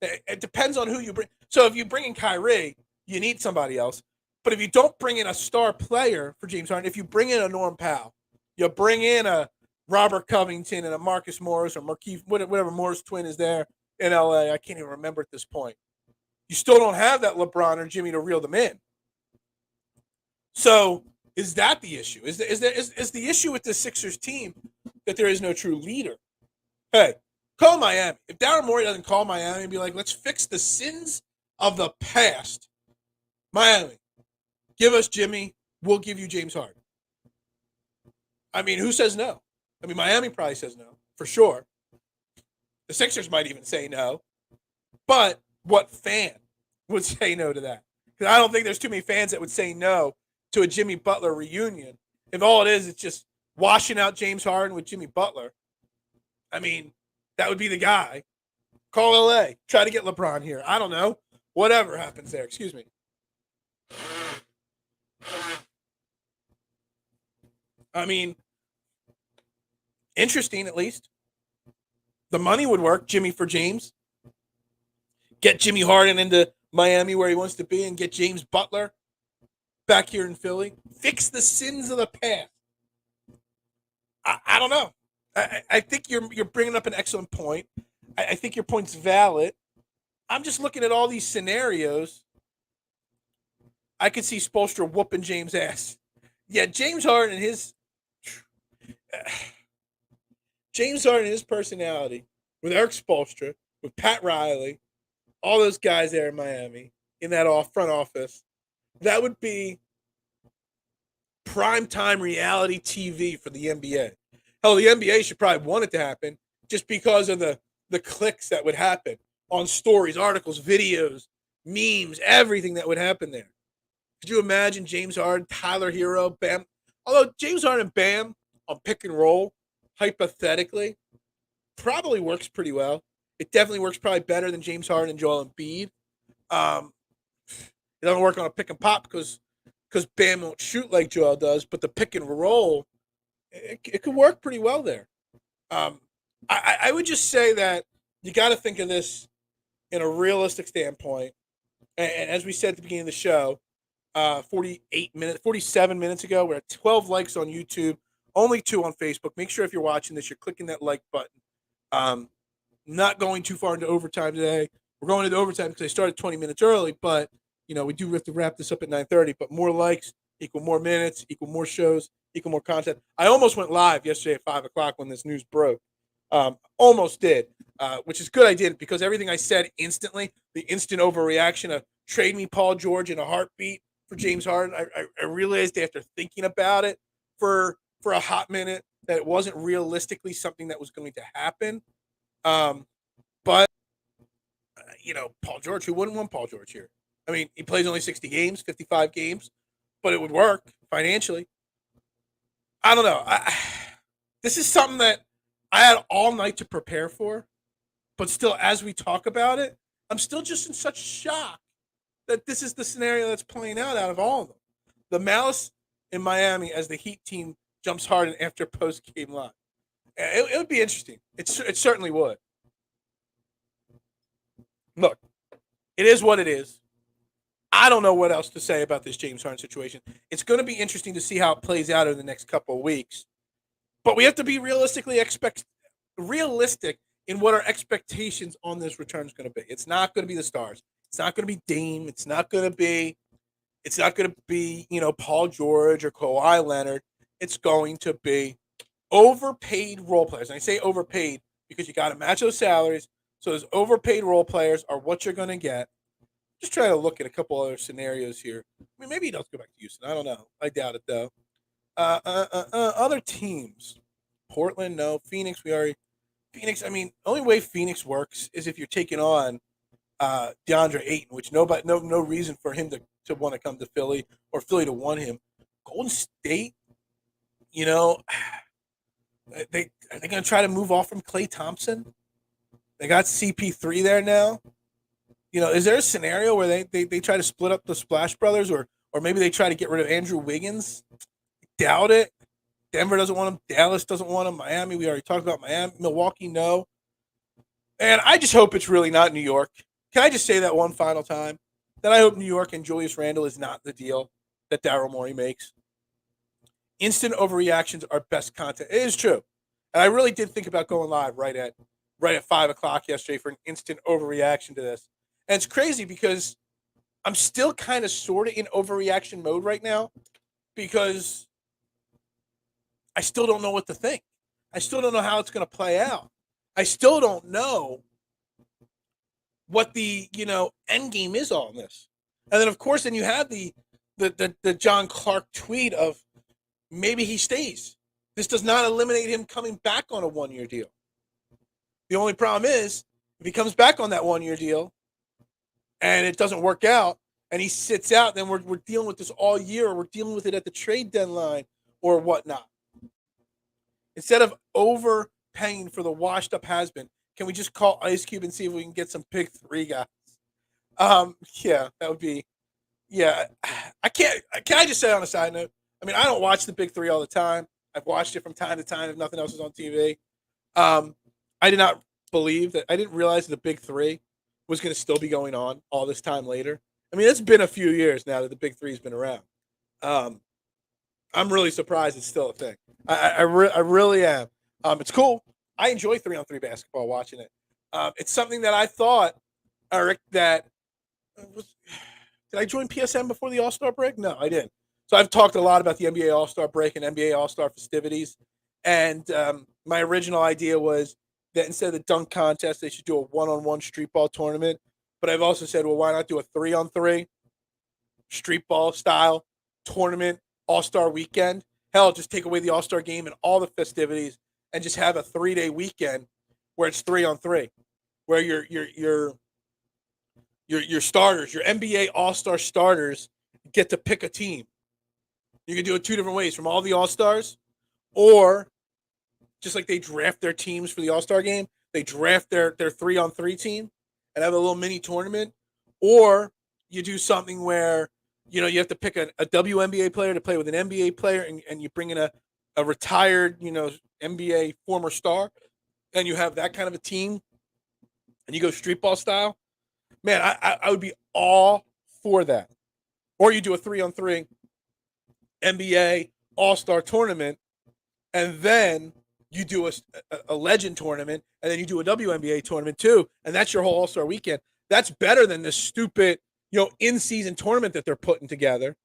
It depends on who you bring. So if you bring in Kyrie, you need somebody else. But if you don't bring in a star player for James Harden, if you bring in a Norm Powell, you bring in a Robert Covington and a Marcus Morris or Markieff, whatever Morris twin is there in LA. I can't even remember at this point. You still don't have that LeBron or Jimmy to reel them in. So is that the issue? Is the issue with the Sixers team that there is no true leader? Hey, Call Miami. If Daryl Morey doesn't call Miami and be like, let's fix the sins of the past, Miami, give us Jimmy. We'll give you James Harden. I mean, who says no? I mean, Miami probably says no, for sure. The Sixers might even say no. But what fan would say no to that? Because I don't think there's too many fans that would say no to a Jimmy Butler reunion. If all it is, it's just washing out James Harden with Jimmy Butler. I mean, that would be the guy. Call LA. Try to get LeBron here. I don't know. Whatever happens there. Excuse me. I mean, interesting at least. The money would work, Jimmy for James. Get Jimmy Harden into Miami where he wants to be and get James Butler back here in Philly. Fix the sins of the past. I don't know. I think you're bringing up an excellent point. I think your point's valid. I'm just looking at all these scenarios. I could see Spoelstra whooping James' ass. Yeah, James Harden and his personality with Eric Spoelstra, with Pat Riley, all those guys there in Miami in that front office, that would be primetime reality TV for the NBA. Hell, the NBA should probably want it to happen just because of the clicks that would happen on stories, articles, videos, memes, everything that would happen there. Could you imagine James Harden, Tyler Hero, Bam? Although James Harden and Bam on pick and roll, hypothetically, probably works pretty well. It definitely works probably better than James Harden and Joel Embiid. It doesn't work on a pick and pop because Bam won't shoot like Joel does, but the pick and roll, it could work pretty well there. I would just say that you got to think of this in a realistic standpoint. And as we said at the beginning of the show, 47 minutes ago, we're at 12 likes on YouTube, only 2 on Facebook. Make sure if you're watching this, you're clicking that like button. Not going too far into overtime today. We're going into overtime because I started 20 minutes early, but we do have to wrap this up at 9:30. But more likes equal more minutes, equal more shows, equal more content. I almost went live yesterday at 5 o'clock when this news broke. Almost did, which is good I did because everything I said instantly, the instant overreaction of trade me Paul George in a heartbeat for James Harden, I realized after thinking about it for a hot minute that it wasn't realistically something that was going to happen. But Paul George, who wouldn't want Paul George here? I mean, he plays only 60 games, 55 games, but it would work financially. I don't know. This is something that I had all night to prepare for, but still, as we talk about it, I'm still just in such shock that this is the scenario that's playing out of all of them. The malice in Miami as the Heat team jumps Harden after post-game live. It would be interesting. It certainly would. Look, it is what it is. I don't know what else to say about this James Harden situation. It's going to be interesting to see how it plays out in the next couple of weeks. But we have to be realistic in what our expectations on this return is going to be. It's not going to be the stars. It's not going to be Dame. It's not going to be Paul George or Kawhi Leonard. It's going to be overpaid role players. And I say overpaid because you got to match those salaries. So those overpaid role players are what you're going to get. Just trying to look at a couple other scenarios here. I mean, maybe he does go back to Houston. I don't know. I doubt it, though. Other teams. Portland, no. Phoenix, Phoenix, I mean, the only way Phoenix works is if you're taking on DeAndre Ayton, which no reason for him to want to come to Philly or Philly to want him. Golden State, are they going to try to move off from Klay Thompson? They got CP3 there now. Is there a scenario where they try to split up the Splash Brothers or maybe they try to get rid of Andrew Wiggins? Doubt it. Denver doesn't want him. Dallas doesn't want him. Miami, we already talked about Miami. Milwaukee, no. And I just hope it's really not New York. Can I just say that one final time? That I hope New York and Julius Randle is not the deal that Daryl Morey makes. Instant overreactions are best content. It is true. And I really did think about going live right at 5 o'clock yesterday for an instant overreaction to this. And it's crazy because I'm still kind of sort of in overreaction mode right now because I still don't know what to think. I still don't know how it's going to play out. I still don't know what the end game is on this. And then of course, then you have the John Clark tweet of maybe he stays. This does not eliminate him coming back on a 1-year deal. The only problem is if he comes back on that 1-year deal and it doesn't work out and he sits out, then we're dealing with this all year, or we're dealing with it at the trade deadline or whatnot. Instead of overpaying for the washed up has-been, can we just call Ice Cube and see if we can get some big three guys? Yeah, that would be. Yeah, I can't. Can I just say on a side note? I mean, I don't watch the big three all the time. I've watched it from time to time if nothing else is on TV. I did not believe that. I didn't realize the big three was going to still be going on all this time later. I mean, it's been a few years now that the big three's been around. I'm really surprised it's still a thing. I really am. It's cool. I enjoy 3-on-3 basketball watching it. It's something that I thought, Eric, that was. Did I join PSM before the All-Star break? No, I didn't. So I've talked a lot about the NBA All-Star break and NBA All-Star festivities. And my original idea was that instead of the dunk contest, they should do a one-on-one street ball tournament. But I've also said, well, why not do a 3-on-3 street ball style tournament All-Star weekend? Hell, just take away the All-Star game and all the festivities and just have a 3-day weekend where it's 3-on-3, where your starters, your NBA All-Star starters get to pick a team. You can do it two different ways, from all the All-Stars, or just like they draft their teams for the All-Star game, they draft their 3-on-3 team and have a little mini tournament, or you do something where you have to pick a WNBA player to play with an NBA player, and you bring in a retired NBA former star, and you have that kind of a team, and you go street ball style. Man, I would be all for that. Or you do a 3-on-3 NBA All-Star tournament, and then you do a legend tournament, and then you do a WNBA tournament too, and that's your whole All-Star weekend. That's better than this stupid, in-season tournament that they're putting together.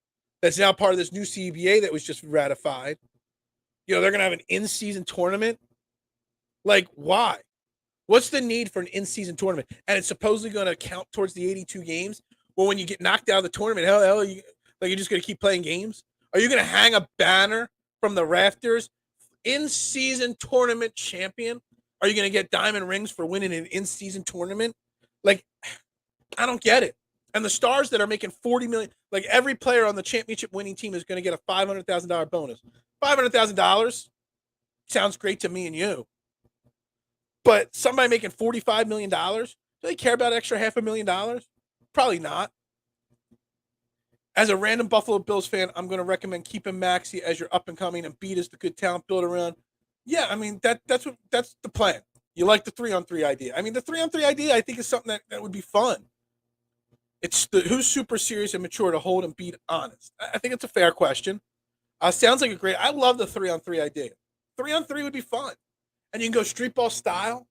That's now part of this new CBA that was just ratified. They're going to have an in-season tournament. Like, why? What's the need for an in-season tournament? And it's supposedly going to count towards the 82 games. Well, when you get knocked out of the tournament, hell, you're just going to keep playing games? Are you going to hang a banner from the rafters? In-season tournament champion? Are you going to get diamond rings for winning an in-season tournament? Like, I don't get it. And the stars that are making $40 million, like every player on the championship winning team is going to get a $500,000 bonus. $500,000 sounds great to me and you. But somebody making $45 million, do they care about extra $500,000? Probably not. As a random Buffalo Bills fan, I'm going to recommend keeping Maxey as your up and coming, and Beat is the good talent build around. Yeah, I mean that's the plan. You like the 3-on-3 idea. I mean, the 3-on-3 idea I think is something that would be fun. It's who's super serious and mature to hold and beat honest. I think it's a fair question. Sounds like a great. I love the 3-on-3 idea. 3-on-3 would be fun. And you can go street ball style.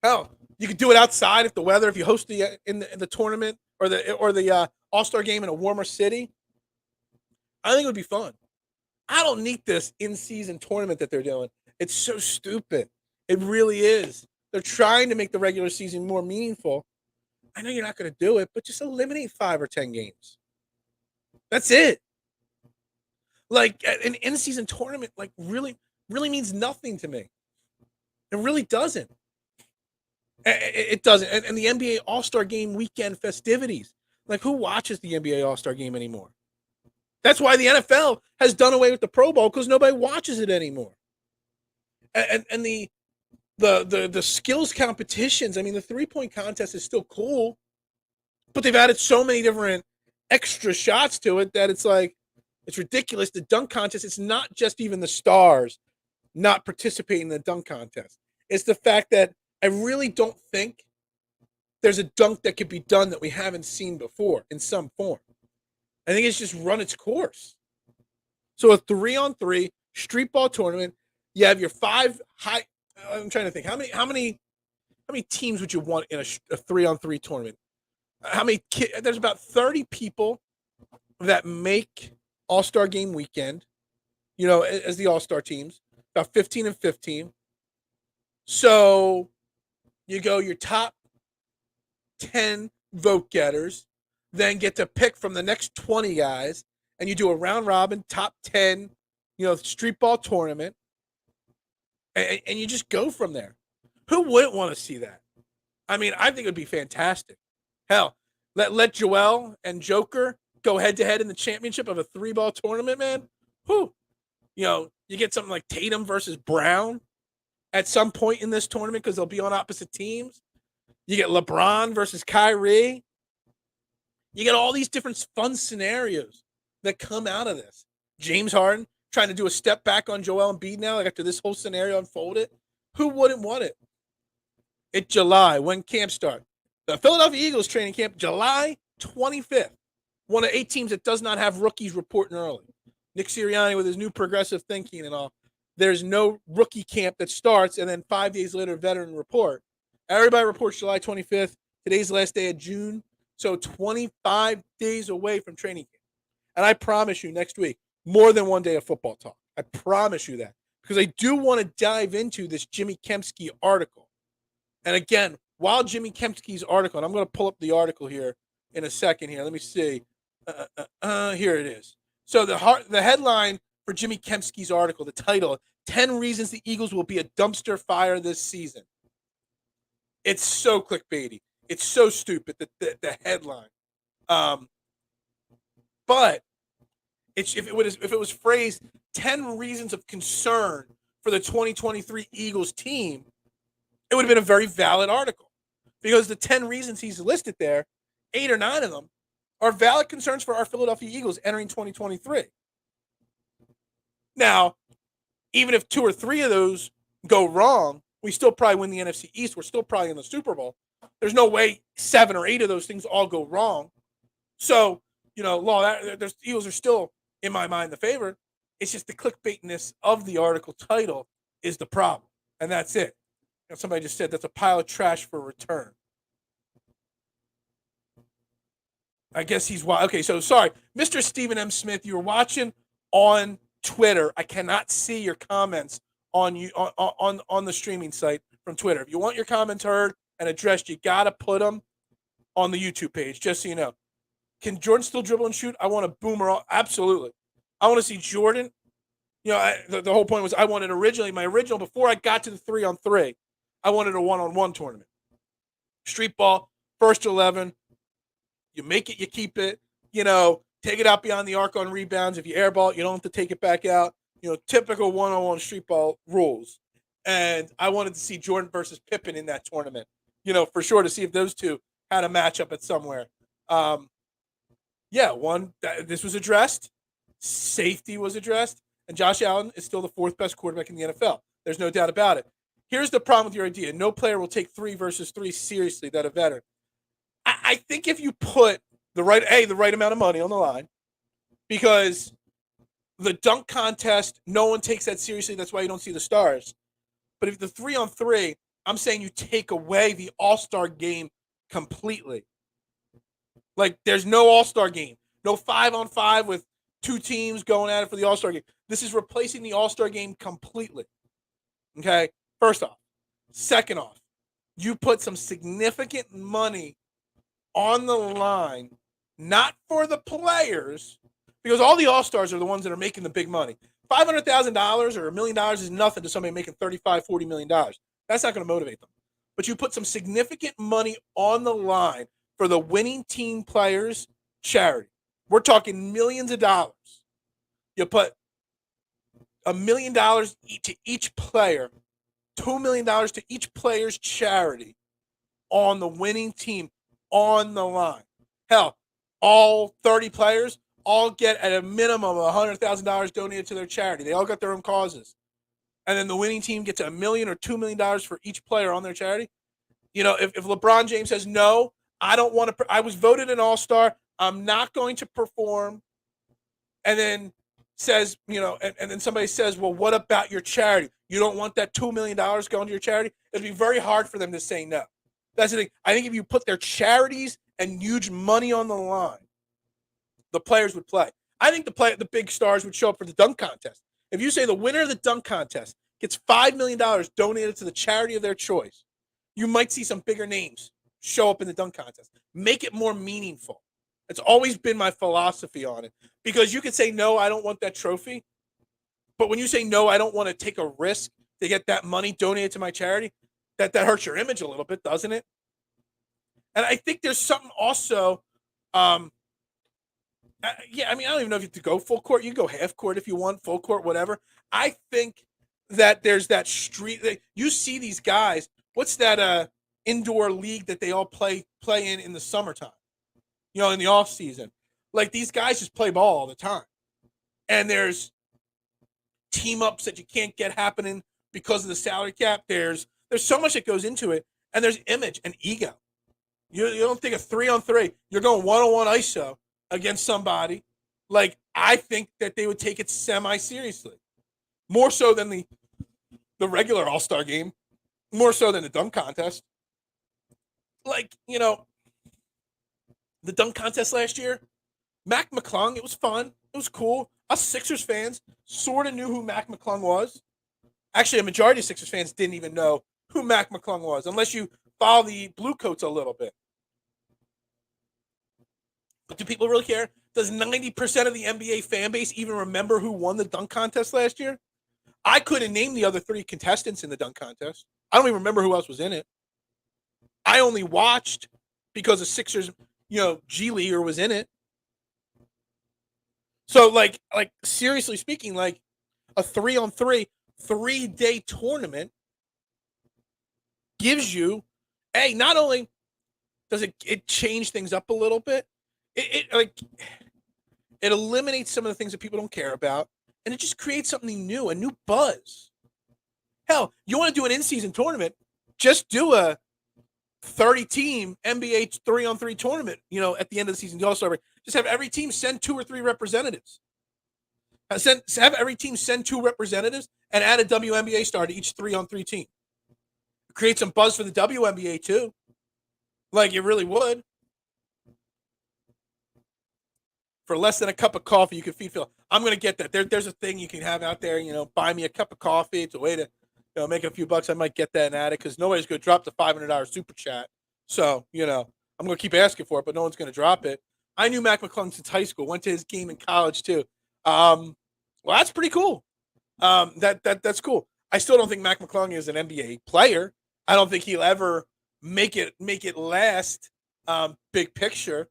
Hell, you could do it outside if you host in the tournament or the All-Star game in a warmer city. I think it would be fun. I don't need this in-season tournament that they're doing. It's so stupid. It really is. They're trying to make the regular season more meaningful. I know you're not going to do it, but just eliminate 5 or 10 games. That's it. Like an in-season tournament, like really means nothing to me. It really doesn't. It doesn't. And the NBA All-Star Game weekend festivities. Like, who watches the NBA All-Star Game anymore? That's why the NFL has done away with the Pro Bowl, because nobody watches it anymore. And the skills competitions, I mean, the 3-point contest is still cool, but they've added so many different extra shots to it that it's like, it's ridiculous. The dunk contest, it's not just even the stars not participating in the dunk contest. It's the fact that I really don't think there's a dunk that could be done that we haven't seen before in some form. I think it's just run its course. So a 3-on-3 street ball tournament, you have your 5 high. I'm trying to think how many teams would you want in a 3-on-3 tournament? There's about 30 people that make All-Star Game weekend, as the All-Star teams, about 15 and 15. So You go your top 10 vote getters, then get to pick from the next 20 guys, and you do a round robin top 10, street ball tournament, and you just go from there. Who wouldn't want to see that? I mean, I think it would be fantastic. Hell, let Joel and Joker go head to head in the championship of a 3-ball tournament, man. Whew. You get something like Tatum versus Brown at some point in this tournament because they'll be on opposite teams. You get LeBron versus Kyrie. You get all these different fun scenarios that come out of this. James Harden trying to do a step back on Joel Embiid now, like after this whole scenario unfolded. Who wouldn't want it? It's July. When camp start? The Philadelphia Eagles training camp, July 25th. One of 8 teams that does not have rookies reporting early. Nick Sirianni with his new progressive thinking and all. There's no rookie camp that starts, and then 5 days later, veteran report. Everybody reports July 25th. Today's the last day of June. So 25 days away from training camp. And I promise you next week, more than one day of football talk. I promise you that. Because I do want to dive into this Jimmy Kempski article. And again, while Jimmy Kempski's article, and I'm going to pull up the article here in a second here. Let me see. Here it is. So the headline for Jimmy Kempski's article, the title, 10 Reasons the Eagles Will Be a Dumpster Fire This Season. It's so clickbaity. It's so stupid, the headline. But if it was phrased 10 reasons of concern for the 2023 Eagles team, it would have been a very valid article. Because the 10 reasons he's listed there, 8 or 9 of them, are valid concerns for our Philadelphia Eagles entering 2023. Now, even if 2 or 3 of those go wrong, we still probably win the NFC East. We're still probably in the Super Bowl. There's no way 7 or 8 of those things all go wrong. So, the Eagles are still, in my mind, the favorite. It's just the clickbaitiness of the article title is the problem. And that's it. Somebody just said that's a pile of trash for return. I guess he's wild. Okay, so sorry. Mr. Stephen M. Smith, you were watching on Twitter. I cannot see your comments on the streaming site from Twitter. If you want your comments heard and addressed, you got to put them on the YouTube page, just so you know. Can Jordan still dribble and shoot? I want a boomer. Absolutely. I want to see Jordan. The whole point was I wanted my original, before I got to the 3-on-3, I wanted a 1-on-1 tournament. Street ball, first 11. You make it, you keep it. Take it out beyond the arc on rebounds. If you airball it, you don't have to take it back out. Typical 1-on-1 street ball rules. And I wanted to see Jordan versus Pippen in that tournament, for sure, to see if those two had a matchup at somewhere. This was addressed. Safety was addressed. And Josh Allen is still the 4th best quarterback in the NFL. There's no doubt about it. Here's the problem with your idea. No player will take 3 versus 3 seriously that a veteran. I think if you put the right amount of money on the line, because the dunk contest, no one takes that seriously. That's why you don't see the stars. But if the 3-on-3, I'm saying you take away the All-Star game completely. Like, there's no All-Star game. No 5-on-5 with 2 teams going at it for the All-Star game. This is replacing the All-Star game completely. Okay? First off. Second off, you put some significant money on the line, not for the players, because all the All-Stars are the ones that are making the big money. $500,000 or $1 million is nothing to somebody making $35, $40 million. That's not going to motivate them. But you put some significant money on the line for the winning team players' charity. We're talking millions of dollars. You put $1 million to each player, $2 million to each player's charity on the winning team on the line. Hell, all 30 players all get at a minimum of $100,000 donated to their charity. They all got their own causes. And then the winning team gets $1 million or $2 million for each player on their charity. If LeBron James says, no, I don't want to, I was voted an all-star, I'm not going to perform, and then says, and then somebody says, well, what about your charity? You don't want that $2 million going to your charity? It'd be very hard for them to say no. That's the thing. I think if you put their charities and huge money on the line, the players would play. I think the big stars would show up for the dunk contest. If you say the winner of the dunk contest gets $5 million donated to the charity of their choice, you might see some bigger names show up in the dunk contest. Make it more meaningful. It's always been my philosophy on it. Because you could say, no, I don't want that trophy. But when you say, no, I don't want to take a risk to get that money donated to my charity, that hurts your image a little bit, doesn't it? And I think there's something also, I don't even know if you have to go full court. You can go half court if you want, full court, whatever. I think that there's that street. You see these guys. What's that indoor league that they all play in the summertime? In the off season. Like, these guys just play ball all the time. And there's team ups that you can't get happening because of the salary cap. There's so much that goes into it. And there's image and ego. You don't think a 3-on-3. You're going 1-on-1 ISO against somebody. Like, I think that they would take it semi-seriously. More so than the regular All-Star game. More so than the dunk contest. Like, the dunk contest last year, Mac McClung, it was fun. It was cool. Us Sixers fans sort of knew who Mac McClung was. Actually, a majority of Sixers fans didn't even know who Mac McClung was, unless you follow the Blue Coats a little bit. But do people really care? Does 90% of the NBA fan base even remember who won the dunk contest last year? I couldn't name the other 3 contestants in the dunk contest. I don't even remember who else was in it. I only watched because the Sixers, G Leaguer was in it. So, like seriously speaking, like a 3-on-3, 3-day tournament gives you, not only does it change things up a little bit, it eliminates some of the things that people don't care about, and it just creates something new, a new buzz. Hell, you want to do an in-season tournament, just do a 30-team NBA 3-on-3 tournament, at the end of the season. Just have every team send 2 or 3 representatives. Have every team send 2 representatives and add a WNBA star to each 3-on-3 team. Create some buzz for the WNBA too. Like, it really would. For less than a cup of coffee, you can feed Phil. I'm going to get that. There's a thing you can have out there, buy me a cup of coffee. It's a way to make a few bucks. I might get that and add it because nobody's going to drop the $500 super chat. So, I'm going to keep asking for it, but no one's going to drop it. I knew Mac McClung since high school. Went to his game in college too. Well, that's pretty cool. That's cool. I still don't think Mac McClung is an NBA player. I don't think he'll ever make it last. Big picture.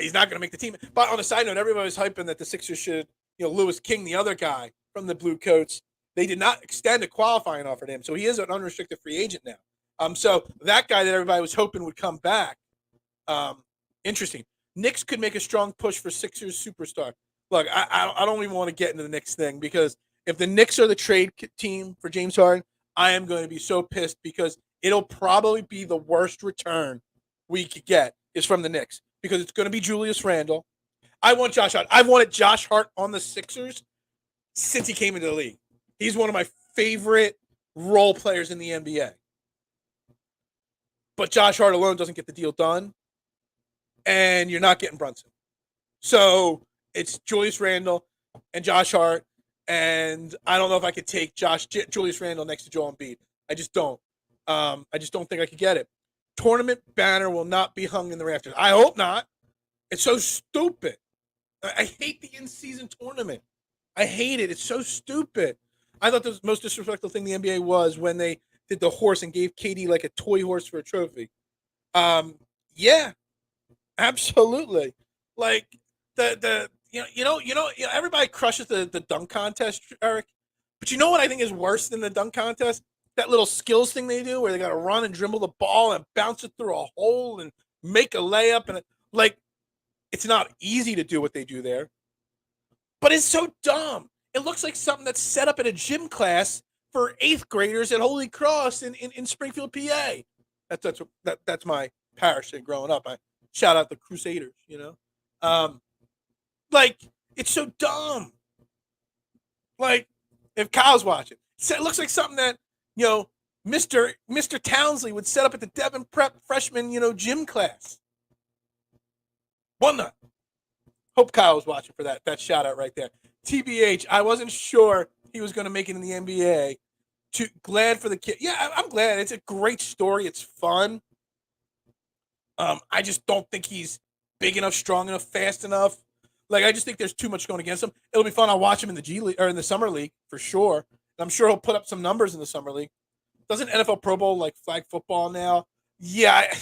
He's not going to make the team. But on a side note, everybody was hyping that the Sixers should, Lewis King, the other guy from the Blue Coats, they did not extend a qualifying offer to him. So he is an unrestricted free agent now. So that guy that everybody was hoping would come back. Interesting. Knicks could make a strong push for Sixers superstar. Look, I don't even want to get into the Knicks thing because if the Knicks are the trade team for James Harden, I am going to be so pissed because it'll probably be the worst return we could get is from the Knicks because it's going to be Julius Randle. I want Josh Hart. I've wanted Josh Hart on the Sixers since he came into the league. He's one of my favorite role players in the NBA. But Josh Hart alone doesn't get the deal done, and you're not getting Brunson. So it's Julius Randle and Josh Hart, and I don't know if I could take Julius Randle next to Joel Embiid. I just don't. I just don't think I could get it. Tournament banner will not be hung in the rafters. I hope not. It's so stupid. I hate the in-season tournament. I hate it. It's so stupid. I thought the most disrespectful thing the NBA was when they did the horse and gave KD like a toy horse for a trophy. Yeah, absolutely. Like everybody crushes the dunk contest, Eric. But you know what I think is worse than the dunk contest? That little skills thing they do where they got to run and dribble the ball and bounce it through a hole and make a layup. And it's not easy to do what they do there. But it's so dumb. It looks like something that's set up in a gym class for 8th graders at Holy Cross in Springfield, PA. That's my parish thing growing up. I shout out the Crusaders, it's so dumb. Like, if Kyle's watching, it looks like something that, Mr. Townsley would set up at the Devon Prep freshman, gym class. One nut. Hope Kyle was watching for that shout out right there. TBH, I wasn't sure he was going to make it in the NBA. glad for the kid. Yeah, I'm glad. It's a great story. It's fun. I just don't think he's big enough, strong enough, fast enough. Like, I just think there's too much going against him. It'll be fun. I'll watch him in the G League or in the summer league for sure. And I'm sure he'll put up some numbers in the summer league. Doesn't NFL Pro Bowl like flag football now? Yeah,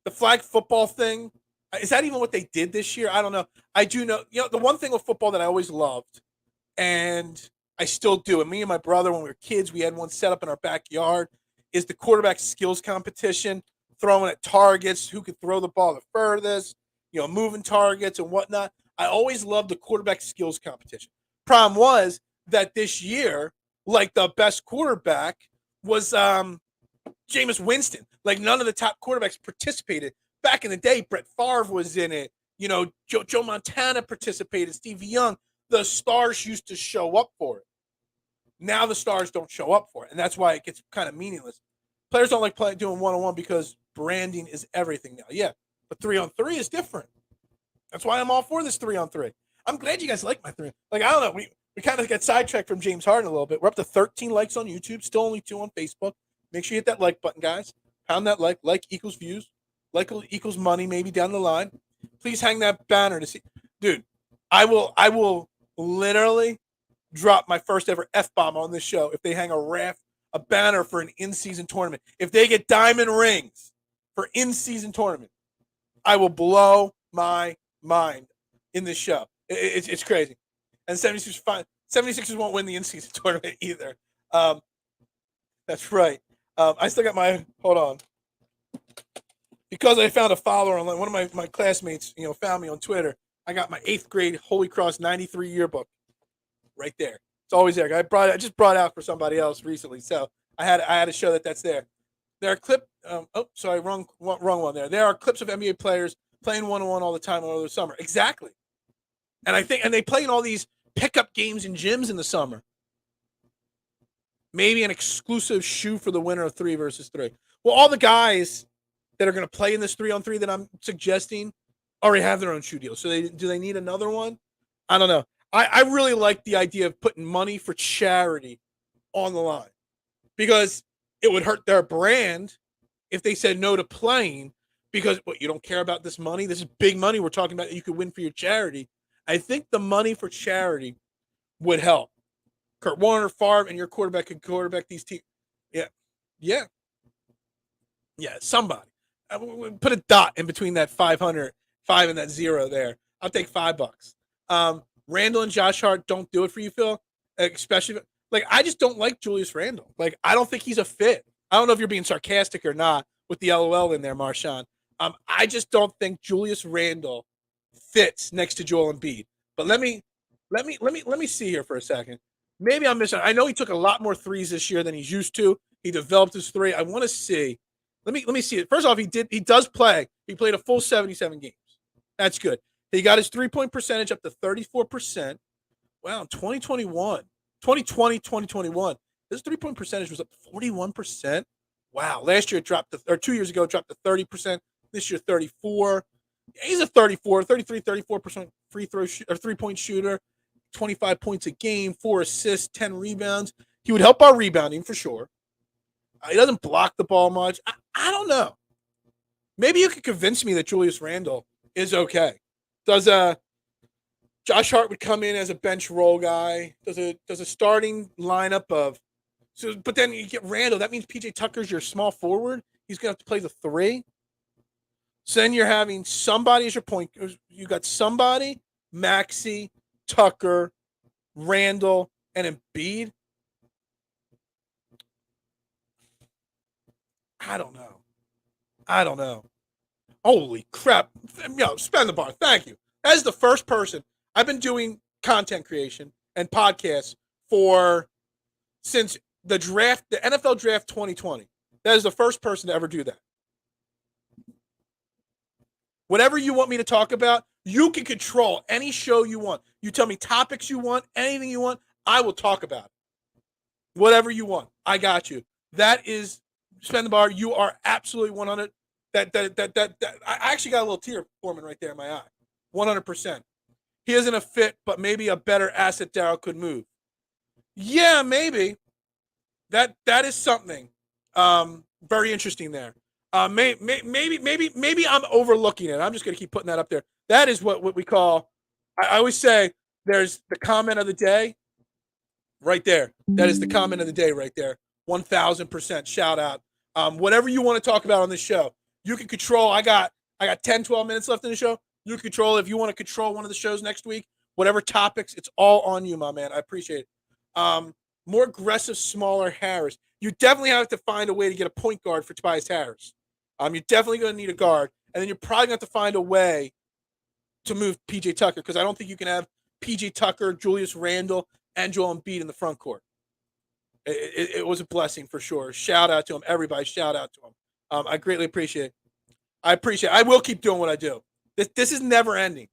the flag football thing, is that even what they did this year? I don't know. I do know, the one thing with football that I always loved, and I still do, and me and my brother, when we were kids, we had one set up in our backyard, is the quarterback skills competition, throwing at targets, who could throw the ball the furthest, moving targets and whatnot. I always loved the quarterback skills competition. Problem was that this year, like, the best quarterback was Jameis Winston. Like, none of the top quarterbacks participated. Back in the day, Brett Favre was in it. Joe Montana participated, Steve Young. The stars used to show up for it. Now the stars don't show up for it, and that's why it gets kind of meaningless. Players don't like doing one-on-one because branding is everything now. Yeah, but 3-on-3 is different. That's why I'm all for this 3-on-3. I'm glad you guys like my 3. Like, I don't know, we kind of got sidetracked from James Harden a little bit. We're up to 13 likes on YouTube, still only 2 on Facebook. Make sure you hit that like button, guys. Pound that like. Like equals views. Like equals money, maybe down the line. Please hang that banner to see. Dude, I will literally drop my first ever F-bomb on this show if they hang a banner for an in-season tournament. If they get diamond rings for in-season tournament, I will blow my mind in this show. It's crazy. And 76ers won't win the in-season tournament either. That's right. I still got hold on. Because I found a follower online, one of my classmates, found me on Twitter. I got my 8th grade Holy Cross 93 yearbook right there. It's always there. I just brought it out for somebody else recently, so I had to show that's there. There are wrong one there. There are clips of NBA players playing one-on-one all the time over the summer. Exactly. And they play in all these pickup games in gyms in the summer. Maybe an exclusive shoe for the winner of 3 versus 3. Well, all the guys that are going to play in this 3-on-3 that I'm suggesting already have their own shoe deal. So do they need another one? I don't know. I really like the idea of putting money for charity on the line, because it would hurt their brand if they said no to playing because you don't care about this money. This is big money we're talking about that you could win for your charity. I think the money for charity would help. Kurt Warner, Favre, and your quarterback could quarterback these teams. Yeah, somebody. Put a dot in between that 500, 5 and that 0 there. I'll take $5. Randall and Josh Hart don't do it for you, Phil. Especially, I just don't like Julius Randle. I don't think he's a fit. I don't know if you're being sarcastic or not with the LOL in there, Marshawn. I just don't think Julius Randle fits next to Joel Embiid. But let me see here for a second. Maybe I'm missing. I know he took a lot more threes this year than he's used to. He developed his 3. I want to see. Let me see it. First off, he does play. He played a full 77 games. That's good. He got his 3-point percentage up to 34%. Wow, 2020, 2021, his 3-point percentage was up 41%. Wow, last year it dropped 2 years ago it dropped to 30%. This year 34. He's a 34% free throw or 3-point shooter. 25 points a game, 4 assists, 10 rebounds. He would help our rebounding for sure. He doesn't block the ball much. I don't know. Maybe you could convince me that Julius Randle is okay. Does Josh Hart would come in as a bench role guy? Does a starting lineup of but then you get Randle. That means PJ Tucker's your small forward. He's gonna have to play the 3. So then you're having somebody as your point. You got somebody, Maxey, Tucker, Randle, and Embiid. I don't know. Holy crap. Spend the bar. Thank you. That is the first person. I've been doing content creation and podcasts since the NFL draft 2020. That is the first person to ever do that. Whatever you want me to talk about, you can control any show you want. You tell me topics you want, anything you want, I will talk about it. Whatever you want, I got you. That is Spend the Bar. You are absolutely 100. That I actually got a little tear forming right there in my eye. 100%. He isn't a fit, but maybe a better asset Daryl could move. Yeah, maybe. That is something very interesting there. Maybe I'm overlooking it. I'm just going to keep putting that up there. That is what we call. I always say there's the comment of the day right there. That is the comment of the day right there. 1,000% shout out. Whatever you want to talk about on this show, you can control. I got 10, 12 minutes left in the show. You can control if you want to control one of the shows next week. Whatever topics, it's all on you, my man. I appreciate it. More aggressive, smaller Harris. You definitely have to find a way to get a point guard for Tobias Harris. You're definitely going to need a guard, and then you're probably going to have to find a way to move PJ Tucker because I don't think you can have PJ Tucker, Julius Randle, and Joel Embiid in the front court. It was a blessing for sure. Shout out to him, everybody. Shout out to him. I greatly appreciate it. I will keep doing what I do. This is never ending.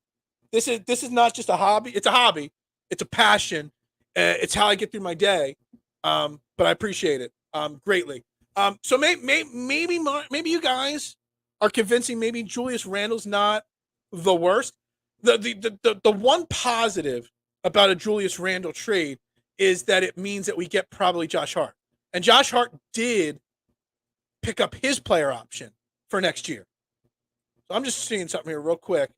This is not just a hobby. It's a hobby. It's a passion. It's how I get through my day. But I appreciate it greatly. So maybe you guys are convincing maybe Julius Randle's not the worst. The one positive about a Julius Randle trade is that it means that we get probably Josh Hart. And Josh Hart did pick up his player option for next year. So I'm just seeing something here real quick.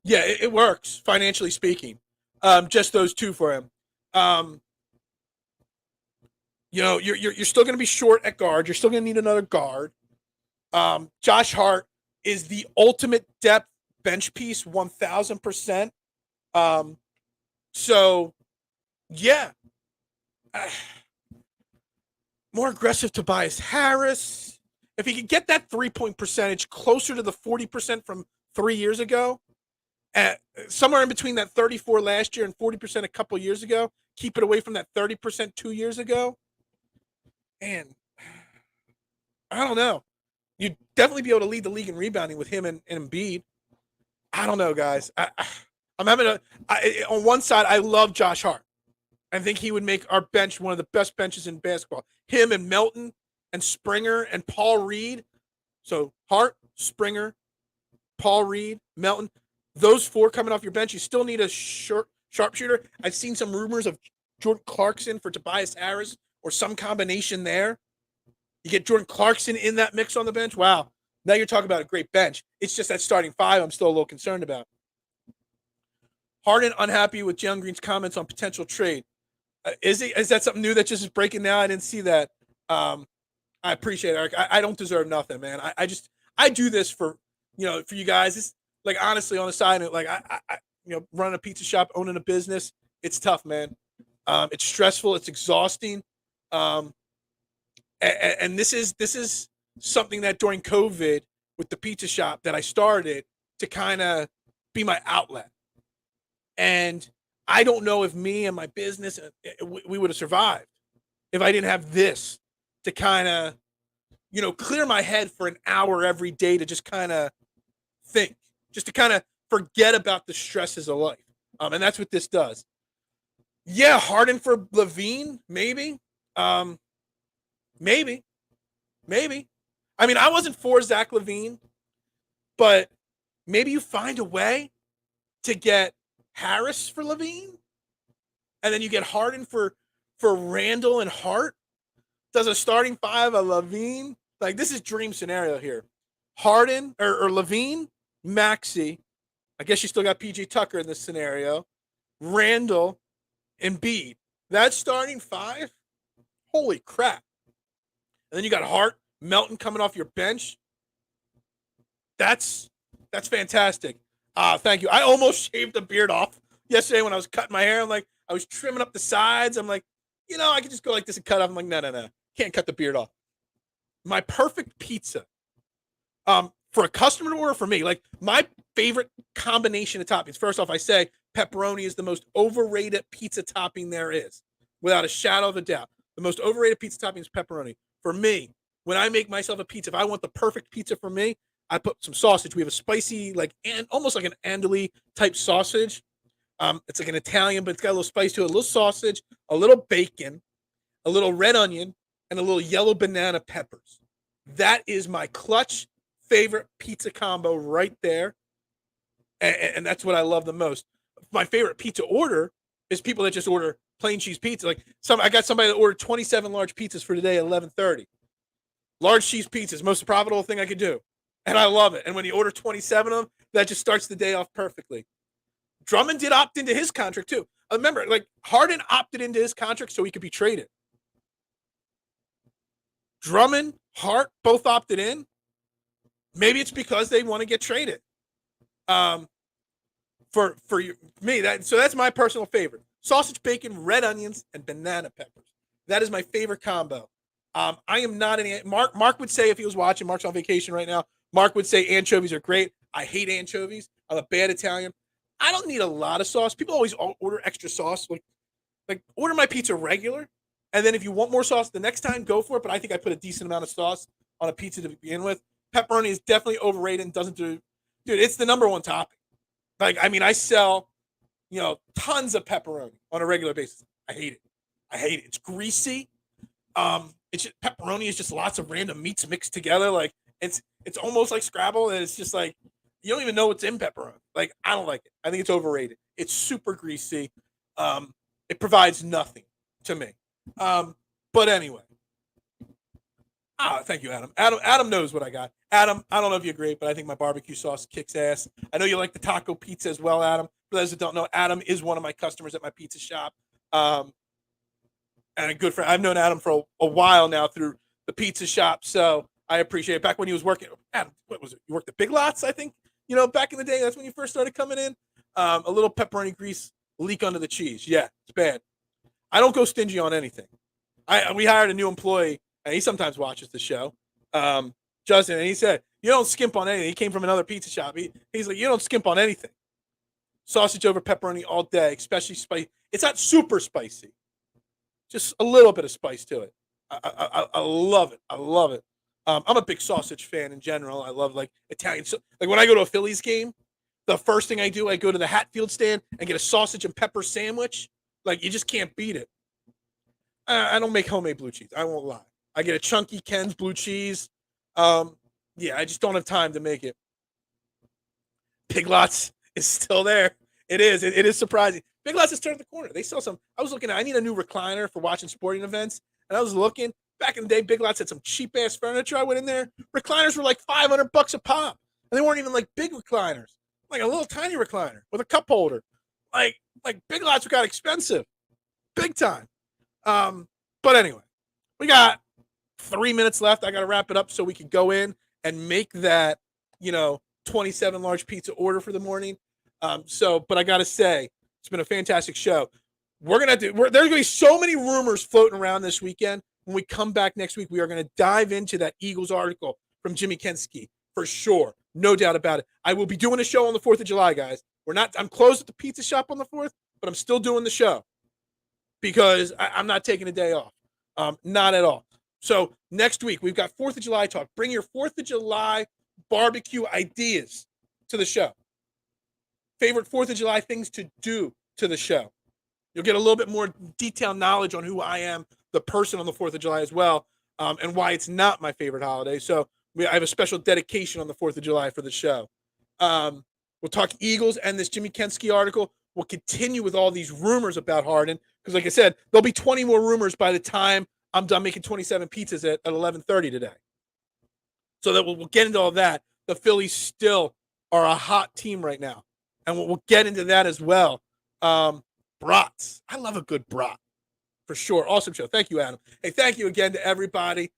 Yeah, it works, financially speaking. Just those two for him. You're still going to be short at guard. You're still going to need another guard. Josh Hart is the ultimate depth bench piece, 1,000%. So, yeah. More aggressive Tobias Harris. If he could get that 3-point percentage closer to the 40% from 3 years ago, somewhere in between that 34 last year and 40% a couple years ago, keep it away from that 30% 2 years ago. And I don't know. You'd definitely be able to lead the league in rebounding with him and Embiid. I don't know, guys. I'm having on one side, I love Josh Hart. I think he would make our bench one of the best benches in basketball. Him and Melton and Springer and Paul Reed. So Hart, Springer, Paul Reed, Melton. Those four coming off your bench. You still need a sharpshooter. I've seen some rumors of Jordan Clarkson for Tobias Harris or some combination there. You get Jordan Clarkson in that mix on the bench. Wow. Now you're talking about a great bench. It's just that starting five I'm still a little concerned about. Harden unhappy with Jalen Green's comments on potential trade. Is that something new that just is breaking now? I didn't see that. I appreciate it, Eric. I don't deserve nothing, man. I do this for you guys. It's like honestly on the side, like I running a pizza shop, owning a business. It's tough, man. It's stressful. It's exhausting. And this is something that during COVID with the pizza shop that I started to kind of be my outlet. And I don't know if me and my business, we would have survived if I didn't have this to kind of, clear my head for an hour every day to just kind of think, just to kind of forget about the stresses of life. And that's what this does. Yeah, Harden for Levine, maybe. Maybe. I mean, I wasn't for Zach LaVine, but maybe you find a way to get Harris for Levine, and then you get Harden for Randall and Hart. Does a starting five of Levine? Like, this is dream scenario here. Harden or Levine, Maxey. I guess you still got PJ Tucker in this scenario. Randall, Embiid. That's starting five? Holy crap. And then you got Hart, Melton coming off your bench. That's fantastic. Thank you. I almost shaved the beard off yesterday when I was cutting my hair. I'm like, I was trimming up the sides. I'm like, I could just go like this and cut off. I'm like, no. Can't cut the beard off. My perfect pizza. For a customer to order for me, like my favorite combination of toppings. First off, I say pepperoni is the most overrated pizza topping there is, without a shadow of a doubt. The most overrated pizza topping is pepperoni. For me, when I make myself a pizza, if I want the perfect pizza for me, I put some sausage. We have a spicy, almost like an andouille type sausage. It's like an Italian, but it's got a little spice to it. A little sausage, a little bacon, a little red onion, and a little yellow banana peppers. That is my clutch favorite pizza combo right there. And that's what I love the most. My favorite pizza order is people that just order plain cheese pizza. Like I got somebody that ordered 27 large pizzas for today at 11:30. Large cheese pizzas, most profitable thing I could do. And I love it. And when you order 27 of them, that just starts the day off perfectly. Drummond did opt into his contract too. Remember, like Harden opted into his contract so he could be traded. Drummond, Hart both opted in. Maybe it's because they want to get traded. For me, that's my personal favorite. Sausage, bacon, red onions, and banana peppers. That is my favorite combo. I am not an Mark would say if he was watching. Mark's on vacation right now. Mark would say anchovies are great. I hate anchovies. I'm a bad Italian. I don't need a lot of sauce. People always order extra sauce. Like order my pizza regular, and then if you want more sauce the next time, go for it. But I think I put a decent amount of sauce on a pizza to begin with. Pepperoni is definitely overrated and doesn't do. Dude, it's the number one topping. Like, I mean, I sell, tons of pepperoni on a regular basis. I hate it. It's greasy. Pepperoni is just lots of random meats mixed together. Like it's almost like Scrabble, and it's just like you don't even know what's in pepperoni. Like I don't like it. I think it's overrated. It's super greasy. It provides nothing to me. But anyway. Thank you, Adam. Adam knows what I got. Adam, I don't know if you agree, but I think my barbecue sauce kicks ass. I know you like the taco pizza as well, Adam. For those that don't know, Adam is one of my customers at my pizza shop. And a good friend. I've known Adam for a while now through the pizza shop, so I appreciate it. Back when he was working, Adam, what was it? You worked at Big Lots, I think. Back in the day, that's when you first started coming in. A little pepperoni grease leak under the cheese. Yeah, it's bad. I don't go stingy on anything. We hired a new employee, and he sometimes watches the show, Justin, and he said, you don't skimp on anything. He came from another pizza shop. He's like, you don't skimp on anything. Sausage over pepperoni all day, especially spicy. It's not super spicy. Just a little bit of spice to it. I love it. I love it. I'm a big sausage fan in general. I love like Italian. Like when I go to a Phillies game, the first thing I do, I go to the Hatfield stand and get a sausage and pepper sandwich. Like you just can't beat it. I don't make homemade blue cheese. I won't lie. I get a chunky Ken's blue cheese. I just don't have time to make it. Big Lots is still there. It is. It is surprising. Big Lots has turned the corner. They sell some. I was looking at. I need a new recliner for watching sporting events, and I was looking. Back in the day, Big Lots had some cheap ass furniture. I went in there. Recliners were like $500 a pop, and they weren't even like big recliners. Like a little tiny recliner with a cup holder. Like Big Lots got expensive, big time. But anyway, we got 3 minutes left. I got to wrap it up so we can go in and make that 27 large pizza order for the morning. But I got to say, it's been a fantastic show. There's going to be so many rumors floating around this weekend. When we come back next week, we are going to dive into that Eagles article from Jimmy Kensky for sure. No doubt about it. I will be doing a show on the 4th of July, guys. I'm closed at the pizza shop on the 4th, but I'm still doing the show because I'm not taking a day off. Not at all. So next week, we've got 4th of July talk. Bring your 4th of July barbecue ideas to the show. Favorite 4th of July things to do to the show. You'll get a little bit more detailed knowledge on who I am, the person on the 4th of July as well, and why it's not my favorite holiday. So I have a special dedication on the 4th of July for the show. We'll talk Eagles and this Jimmy Kensky article. We'll continue with all these rumors about Harden because, like I said, there'll be 20 more rumors by the time I'm done making 27 pizzas at 11:30 today. So that we'll get into all that. The Phillies still are a hot team right now, and we'll get into that as well. Brats. I love a good brat for sure. Awesome show. Thank you, Adam. Hey, thank you again to everybody.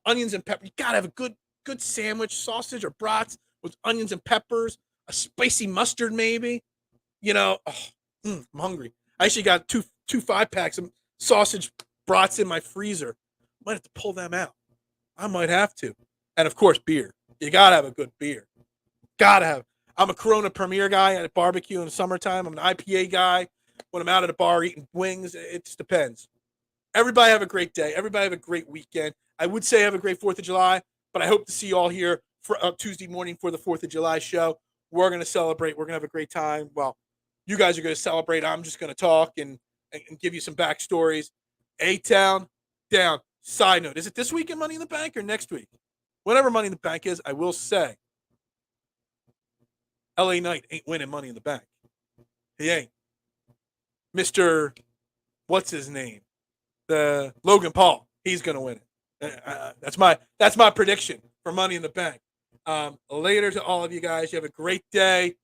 Onions and pepper. You gotta have a good sandwich, sausage or brats with onions and peppers, a spicy mustard maybe. I'm hungry. I actually got two 5-packs of sausage brats in my freezer. Might have to pull them out. I might have to. And of course, beer. You gotta have a good beer. I'm a Corona Premier guy at a barbecue in the summertime. I'm an IPA guy when I'm out at a bar eating wings. It just depends. Everybody have a great day. Everybody have a great weekend. I would say have a great 4th of July, but I hope to see you all here for Tuesday morning for the 4th of July show. We're going to celebrate. We're going to have a great time. Well, you guys are going to celebrate. I'm just going to talk and give you some backstories. A-Town, down. Side note, is it this weekend Money in the Bank or next week? Whenever Money in the Bank is, I will say, LA Knight ain't winning Money in the Bank. He ain't. Mr. what's his name? The Logan Paul. He's going to win it. That's my prediction for Money in the Bank. Later to all of you guys. You have a great day.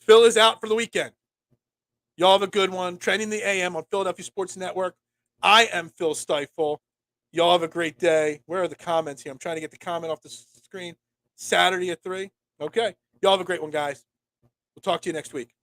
Phil is out for the weekend. Y'all have a good one. Trending the AM on Philadelphia Sports Network. I am Phil Stiefel. Y'all have a great day. Where are the comments here? I'm trying to get the comment off the screen. Saturday at 3. Okay. Y'all have a great one, guys. We'll talk to you next week.